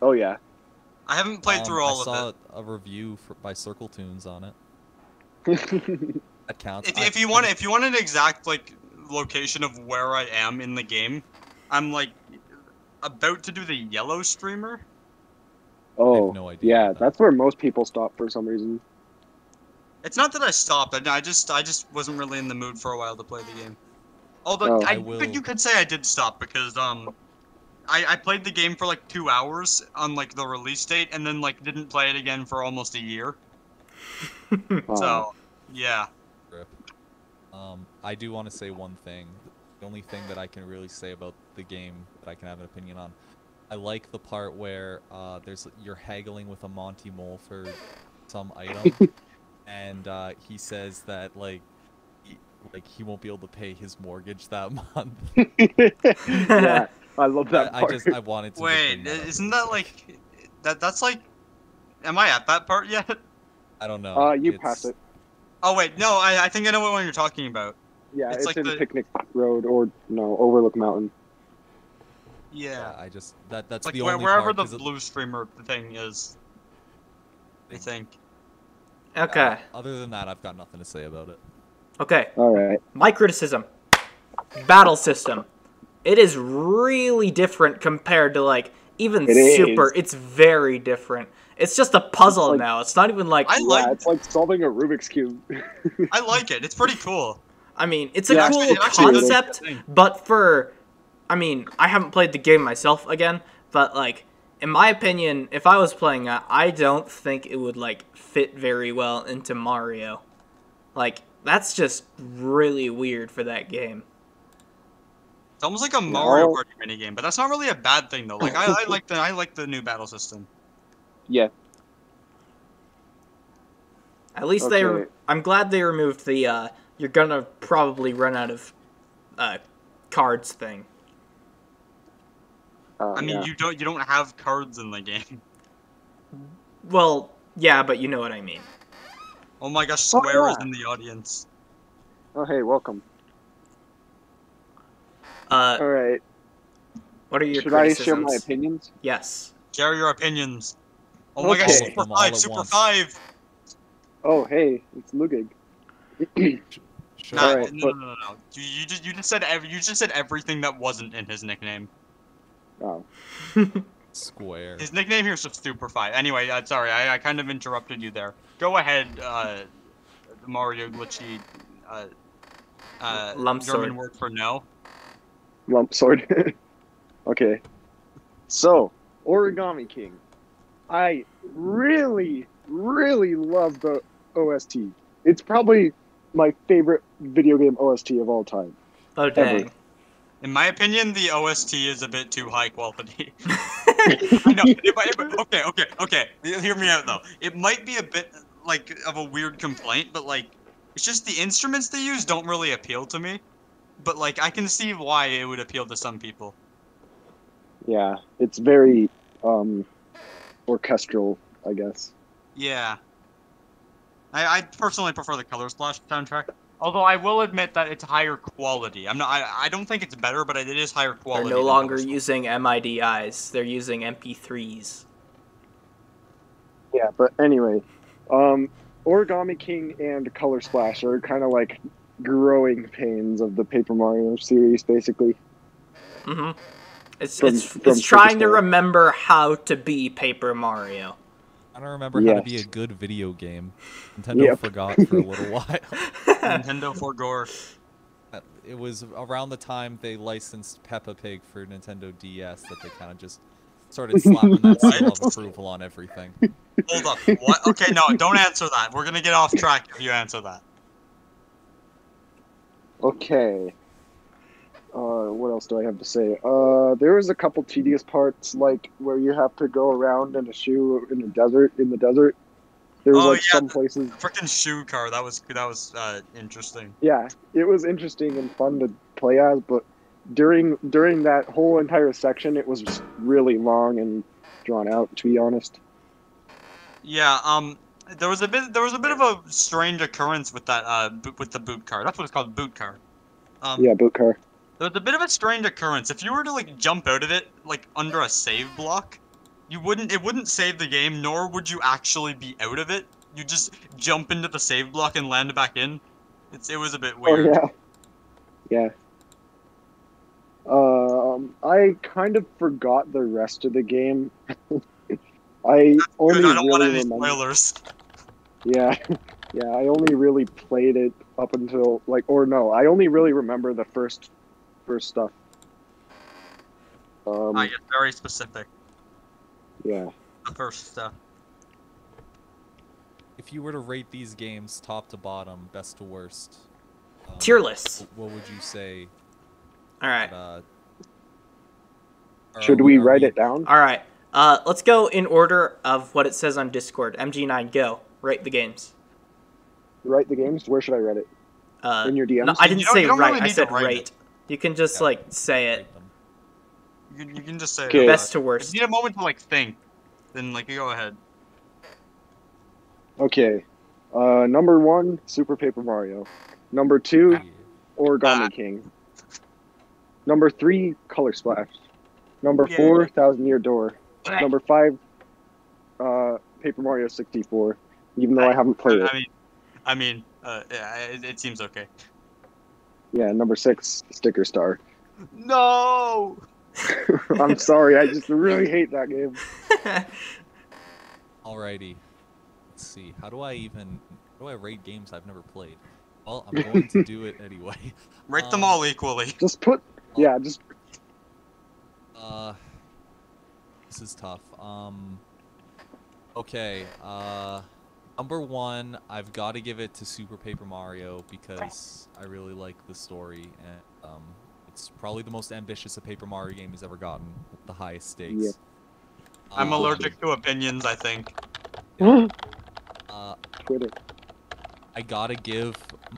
Oh, yeah. I haven't played through all of it. I saw a review by Circle Tunes on it. That counts. If you want an exact like location of where I am in the game, I'm like about to do the yellow streamer. Oh, I have no idea yeah, that's where most people stop for some reason. It's not that I stopped. I just wasn't really in the mood for a while to play the game. Although but you could say I did stop because I played the game for like 2 hours on like the release date and then like didn't play it again for almost a year. So, yeah. I do want to say one thing. The only thing that I can really say about the game that I can have an opinion on. I like the part where you're haggling with a Monty Mole for some item, and he says that he won't be able to pay his mortgage that month. Yeah, I love that part. I wanted to. Wait, isn't that like that's like? Am I at that part yet? I don't know. You passed it. Oh wait, no, I think I know what one you're talking about. Yeah, it's like in Picnic Road or Overlook Mountain. Yeah, that's like the only wherever part, the blue streamer thing is. I think. Okay. Other than that, I've got nothing to say about it. Okay. All right. My criticism. Battle system. It is really different compared to, like, even Super. It's very different. It's just a puzzle like- now. It's not even like. Yeah, it's like solving a Rubik's Cube. I like it. It's pretty cool. I mean, it's a Yeah, cool it actually does concept, a thing. but for. I mean, I haven't played the game myself again, but like, in my opinion, if I was playing that, I don't think it would like fit very well into Mario. Like, that's just really weird for that game. It's almost like a Mario No. Party minigame, but that's not really a bad thing though. Like I like the new battle system. Yeah. At least Okay. I'm glad they removed the you're gonna probably run out of cards thing. I mean, Yeah. you don't have cards in the game. Well, yeah, but you know what I mean. Oh my gosh, Oh, Square is yeah. in the audience. Oh, hey, welcome. All Alright. what are your Should I criticisms? share my opinions? Yes. Share your opinions. Oh my gosh, Okay. Super All 5, at Super once. 5! Oh, hey, it's Lugig. Sure. Nah, Alright, no. You just said everything that wasn't in his nickname. Oh. Square. His nickname here is just Super 5. Anyway, sorry, I kind of interrupted you there. Go ahead, Mario Glitchy, Lump German sword. word for no. Lump sword. Okay. So, Origami King. I really, really love the OST. It's probably my favorite video game OST of all time. Oh dang. In my opinion, the OST is a bit too high quality. I know. Okay. Hear me out though. It might be a bit like of a weird complaint, but like, it's just the instruments they use don't really appeal to me. But like, I can see why it would appeal to some people. Yeah, it's very orchestral, I guess. Yeah. I personally prefer the Color Splash soundtrack. Although I will admit that it's higher quality. I don't think it's better, but it is higher They're quality. no than longer Color Splash. using MIDIs. They're using MP3s. Yeah, but anyway, Origami King and Color Splash are kind of like growing pains of the Paper Mario series, basically. Mm-hmm. It's From it's trying to Superstar. remember how to be Paper Mario. I don't remember how to be a Yes. good video game. Nintendo Yep. forgot for a little while. Nintendo for Gore. It was around the time they licensed Peppa Pig for Nintendo DS that they kind of just started slapping that seal of approval on everything. Hold up. What? Okay, no, don't answer that. We're gonna get off track if you answer that. Okay. What else do I have to say? There was a couple tedious parts, like where you have to go around in a shoe in the desert. There was Oh, like yeah, some places. Frickin' shoe car. That was interesting. Yeah, it was interesting and fun to play as, but during that whole entire section, it was just really long and drawn out. To be honest. Yeah. There was a bit of a strange occurrence with that with the boot car. That's what it's called, boot car. Yeah, boot car. There was a bit of a strange occurrence. If you were to like jump out of it like under a save block, it wouldn't save the game, nor would you actually be out of it. You just jump into the save block and land back in. It was a bit weird. Oh yeah. I kind of forgot the rest of the game. I only Good, I don't want really any remember. spoilers. Yeah, yeah. I only really played it up until I only really remember the first stuff. I get very specific. Yeah. The first stuff. If you were to rate these games top to bottom, best to worst, Tier lists. what would you say? All right. Should we write it down? All right. Let's go in order of what it says on Discord. MG9, go. Rate the games. Write the games. Where should I write it? In your DMs? No, I didn't say you don't write. really I need to said write rate. it. You can just like say it. Rate them. You can just say Okay. Best to If worst. you need a moment to like think, then like you go ahead. Okay. Number 1, Super Paper Mario. Number 2, Yeah. Origami King. Number 3, Color Splash. Number Yeah. 4, Thousand Year Door. Number 5, Paper Mario 64. Even though I haven't played it. Yeah, it seems okay. Yeah, number 6, Sticker Star. No. I'm sorry, I just really hate that game. Alrighty. Let's see. How do I rate games I've never played? Well, I'm going to do it anyway. Rate them all equally. Just put. Yeah, just. This is tough. Okay. Number 1, I've got to give it to Super Paper Mario because I really like the story, and it's probably the most ambitious a Paper Mario game has ever gotten, with the highest stakes. Yeah. I'm allergic to opinions, I think. Twitter. I gotta give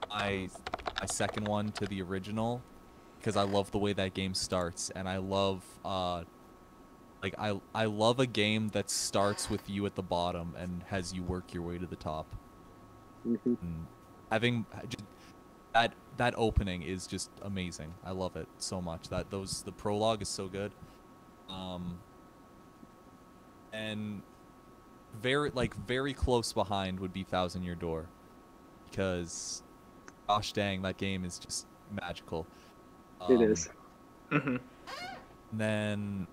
my second one to the original because I love the way that game starts, and I love I love a game that starts with you at the bottom and has you work your way to the top. Mm-hmm. And having just, that opening is just amazing. I love it so much. The prologue is so good. And very close behind would be Thousand Year Door, because gosh dang, that game is just magical. It is. Mm-hmm. Then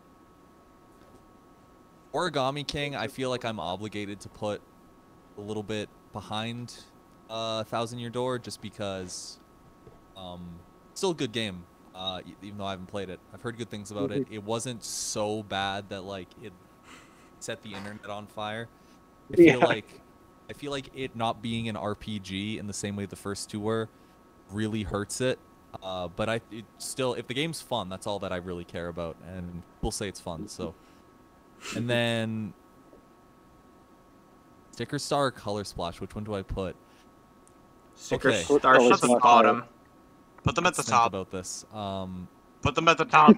Origami King, I feel like I'm obligated to put a little bit behind Thousand Year Door, just because still a good game, even though I haven't played it. I've heard good things about it. It wasn't so bad that like it set the internet on fire. I feel like it not being an RPG in the same way the first two were really hurts it. But still, if the game's fun, that's all that I really care about, and we'll say it's fun. So, and then Sticker Star or Color Splash, which one do I put? Sticker Okay. Star should be bottom. Put them at the Let's top. think about this. Put them at the top.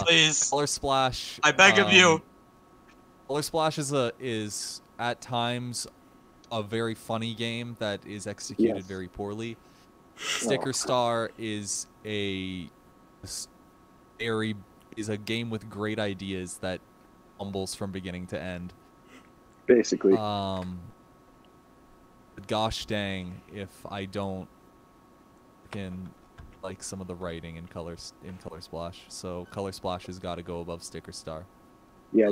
Please. Color Splash. I beg of you. Color Splash is at times a very funny game that is executed Yes. very poorly. Sticker Star is a game with great ideas that fumbles from beginning to end. Basically. But gosh dang, if I don't like some of the writing in Color Splash, so Color Splash has got to go above Sticker Star. Yeah.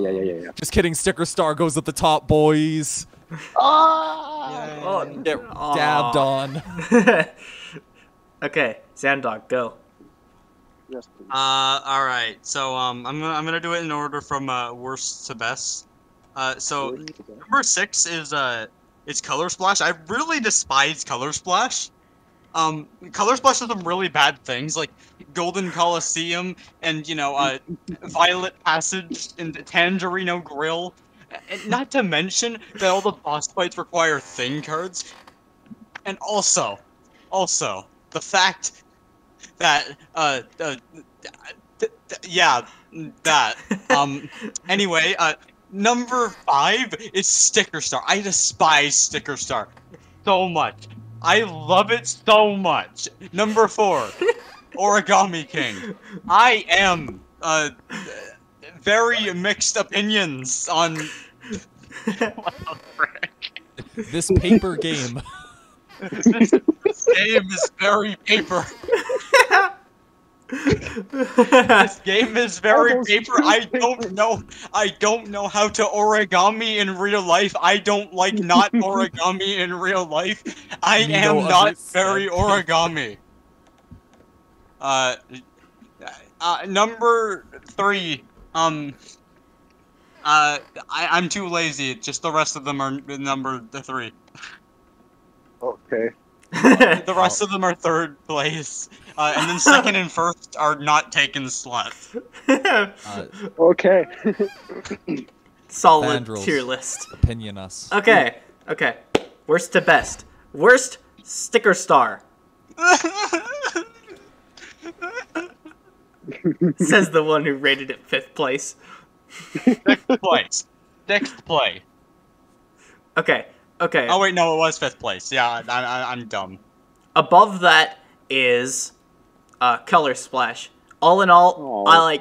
Just kidding, Sticker Star goes at the top, boys. Oh, Get dabbed on. Okay, Xandog, go. Yes, please. All right. So I'm gonna do it in order from worst to best. So number 6 is Color Splash. I really despise Color Splash. Color Splash does some really bad things, like Golden Coliseum and Violet Passage and Tangerino Grill. And not to mention that all the boss fights require thing cards. And also, the fact that, anyway, number 5 is Sticker Star. I despise Sticker Star so much. I love it so much. Number 4, Origami King. I am, very mixed opinions on. What the frick? This paper game. This game is very paper. This game is very paper. I don't know how to origami in real life. I don't like not origami in real life. I am not very origami. Number 3. I'm too lazy. Just the rest of them are number 3. Okay. The rest of them are 3rd place. And then 2nd and 1st are not taken slots. Okay. Solid Vandals. tier list. Opinion us. Okay. Worst to best. Worst, Sticker Star. Says the one who rated it 5th place. 6th place. 6th place. Okay. Oh wait, no, it was 5th place. Yeah, I'm dumb. Above that is Color Splash. All in all, Aw.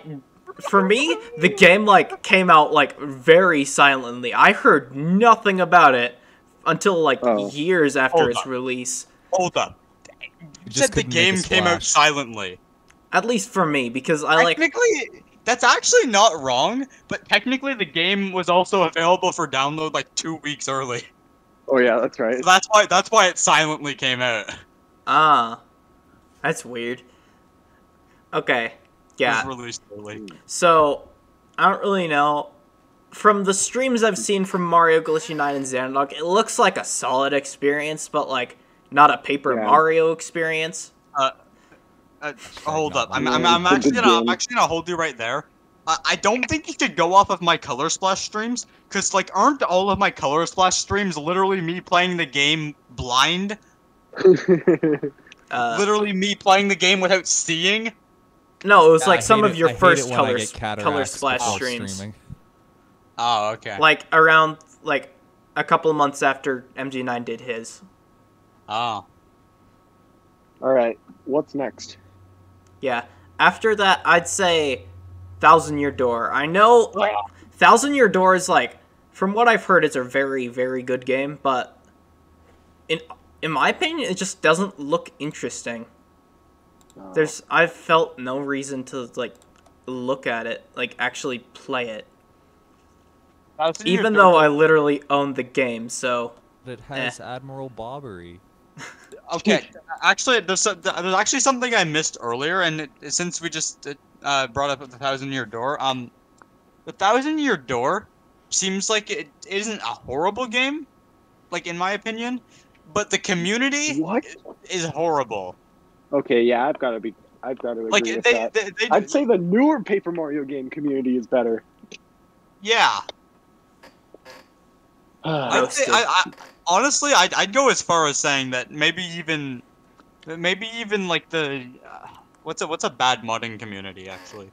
for me, the game came out very silently. I heard nothing about it until years after Hold its up. release. Hold up. You just said the couldn't make a game came out splash. silently. At least for me, because I Technically, That's actually not wrong, but technically the game was also available for download like 2 weeks early. Oh yeah, that's right. So that's why it silently came out. Ah, that's weird. Okay, yeah. It was released early. So, I don't really know. From the streams I've seen from Mario Glitchy 9 and Xandog, it looks like a solid experience, but like not a Paper Mario experience. Hold up. I'm actually gonna hold you right there. I don't think you should go off of my Color Splash streams, cause like aren't all of my Color Splash streams literally me playing the game blind? Literally me playing the game without seeing? No, it was like some of your first Color Splash streams. Streaming. Oh, okay. Like around like a couple of months after MG9 did his. Oh. Alright, what's next? Yeah. After that, I'd say Thousand Year Door. I know Thousand Year Door is like, from what I've heard, it's a very, very good game, but in my opinion, it just doesn't look interesting. I've felt no reason to like look at it, like actually play it. Even though I literally own the game, so. It has Admiral Bobbery. Okay, actually, there's actually something I missed earlier, and since we just brought up the Thousand Year Door, the Thousand Year Door seems like it isn't a horrible game, like in my opinion, but the community is horrible. Okay, yeah, I've got to agree with that. I'd say the newer Paper Mario game community is better. Yeah. Honestly, I'd go as far as saying that maybe even like the what's a bad modding community actually?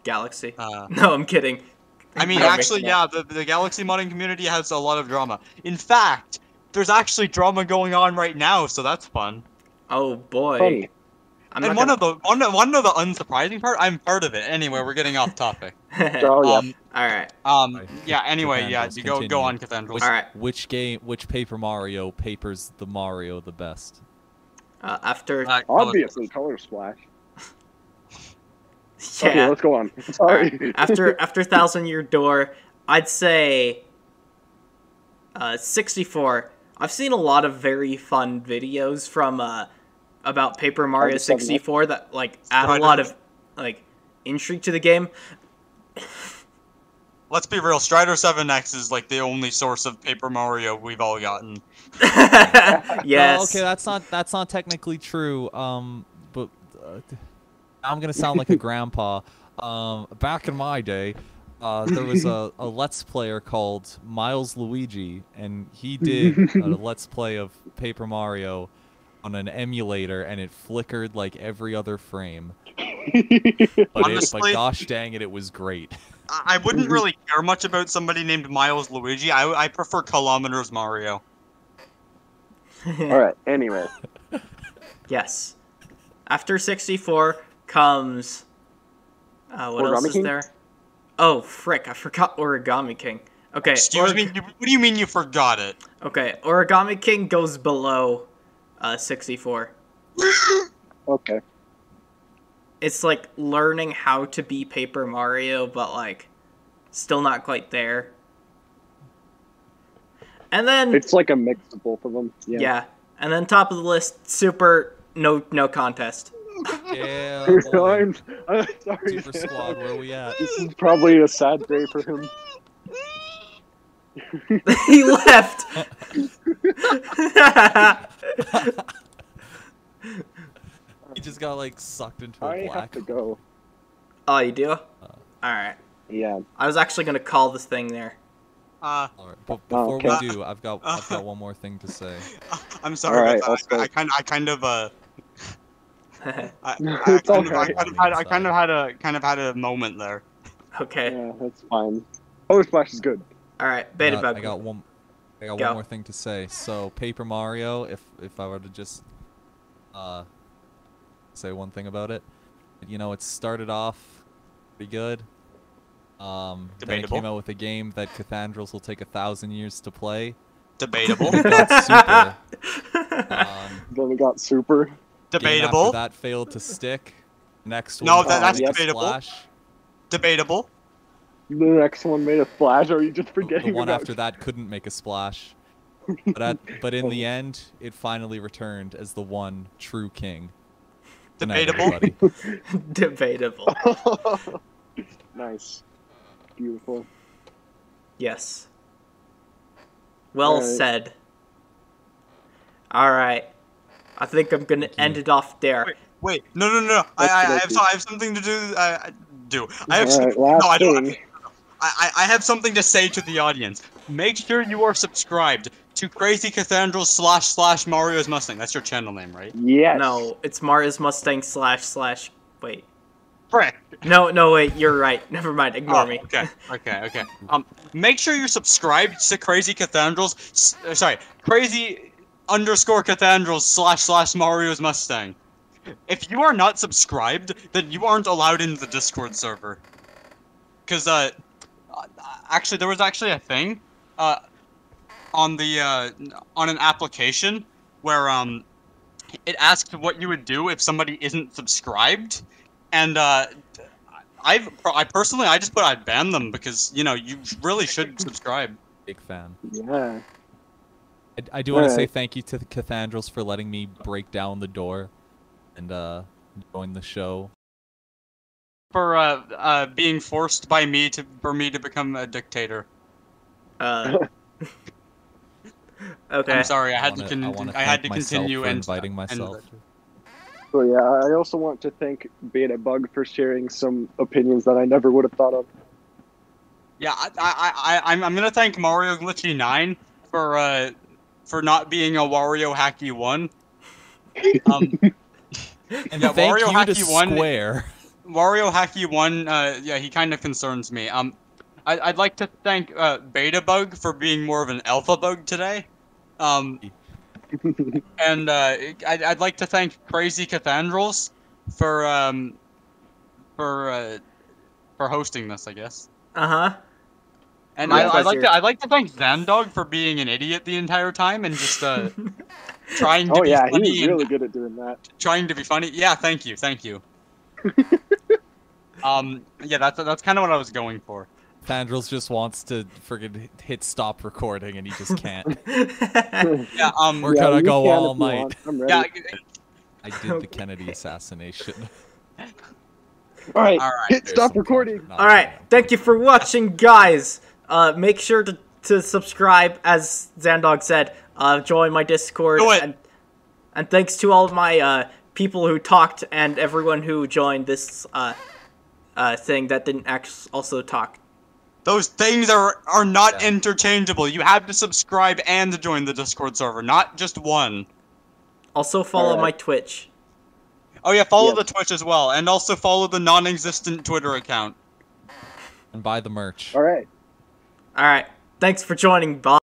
Galaxy. No, I'm kidding. I mean, actually, yeah, the Galaxy modding community has a lot of drama. In fact, there's actually drama going on right now, so that's fun. Oh boy. Funny. And one of the unsurprising part, I'm part of it. Anyway, we're getting off topic. Oh yeah. All right. Yeah. Anyway, yeah. You go on, Cathandrels. All right. Which Paper Mario papers the Mario the best? After Obviously, Color Splash. Yeah. Okay, let's go on. Sorry. After Thousand Year Door, I'd say 64. I've seen a lot of very fun videos from about Paper Mario 64 that like add a lot of like intrigue to the game. Let's be real, Strider 7X is like the only source of Paper Mario we've all gotten. Yes. Well, okay, that's not technically true. But I'm gonna sound like a grandpa. Back in my day, there was a Let's Player called Miles Luigi, and he did a Let's Play of Paper Mario on an emulator, and it flickered like every other frame. But gosh dang it, it was great. I wouldn't really care much about somebody named Miles Luigi. I prefer Kilometers Mario. Alright, anyway. Yes. After 64 comes... what else is there? Oh, frick, I forgot Origami King. Okay. Excuse me, what do you mean you forgot it? Okay, Origami King goes below 64. Okay. It's like learning how to be Paper Mario, but like still not quite there. And then it's like a mix of both of them. Yeah. Yeah. And then top of the list, Super no contest. Yeah. I'm sorry. Super Squad, where are we at? This is probably a sad day for him. He left. He just got like sucked into a I black. have to go. Oh, you do? Alright. Yeah. I was actually gonna call this thing there. Alright, but before we do, I've got one more thing to say. I'm sorry. All right, I kind of had a moment there. Okay. Yeah, that's fine. Color Splash is good. Alright, Betabug. I got one more thing to say. So Paper Mario, if I were to just say one thing about it, you know, it started off pretty good. Then it came out with a game that Cathandrels will take 1,000 years to play. Debatable. It got Super. Then we got Super. Debatable. That failed to stick. Next No, one. that's yes. debatable. Splash. Debatable. The next one made a splash, or are you just The forgetting one about after that couldn't make a splash. But in the end, it finally returned as the one true king. Good night, Debatable. everybody. Debatable. Nice. Beautiful. Yes. Well Alright. said. Alright. I think I'm gonna end it off there. Wait, no. I have something to do. I have Alright, no, last I don't. thing. I have something to say to the audience. Make sure you are subscribed to Crazy Cathedral / Mario's Mustang. That's your channel name, right? Yes. No, it's MariosMustang / wait. Frick. No, wait, you're right. Never mind, ignore me. Okay. Make sure you're subscribed to Crazy Cathedrals. Crazy _ Cathedrals / Mario's Mustang. If you are not subscribed, then you aren't allowed into the Discord server. Cause actually, there was actually a thing, on an application where it asked what you would do if somebody isn't subscribed, and I personally just put I'd ban them because you really should subscribe. Big fan. Yeah. I do want to say thank you to the Cathedrals for letting me break down the door and join the show. For being forced by me for me to become a dictator. Okay. I'm sorry, I had to myself continue for and inviting myself. So yeah, I also want to thank Betabug for sharing some opinions that I never would have thought of. Yeah, I'm gonna thank Mario Glitchy 9 for not being a Wario Hacky 1. And yeah, thank Wario you to Hacky 1. Square. Wario Hacky 1, yeah, he kind of concerns me. I'd like to thank Betabug for being more of an alpha bug today. And I'd like to thank Crazy Cathedrals for hosting this, I guess. Uh-huh. And My I'd pleasure. like to thank Xandog for being an idiot the entire time and just trying to Oh be yeah, he funny was really good at doing that. trying to be funny. Yeah, thank you. Yeah, that's kind of what I was going for. Thandrils just wants to friggin' hit stop recording and he just can't. Yeah, We're Yeah, gonna you go can all if you night. want. I'm ready. yeah. I did the Kennedy assassination. All right, Alright, hit There's stop some recording. content. Alright, thank you for watching, guys. Make sure to subscribe, as Xandog said. Join my Discord. Do it. And thanks to all of my people who talked and everyone who joined this thing that didn't also talk. Those things are not interchangeable. You have to subscribe and join the Discord server, not just one. Also follow Alright. my Twitch. Oh yeah, follow Yep. the Twitch as well, and also follow the non-existent Twitter account. And buy the merch. All right. Alright, thanks for joining. Bye.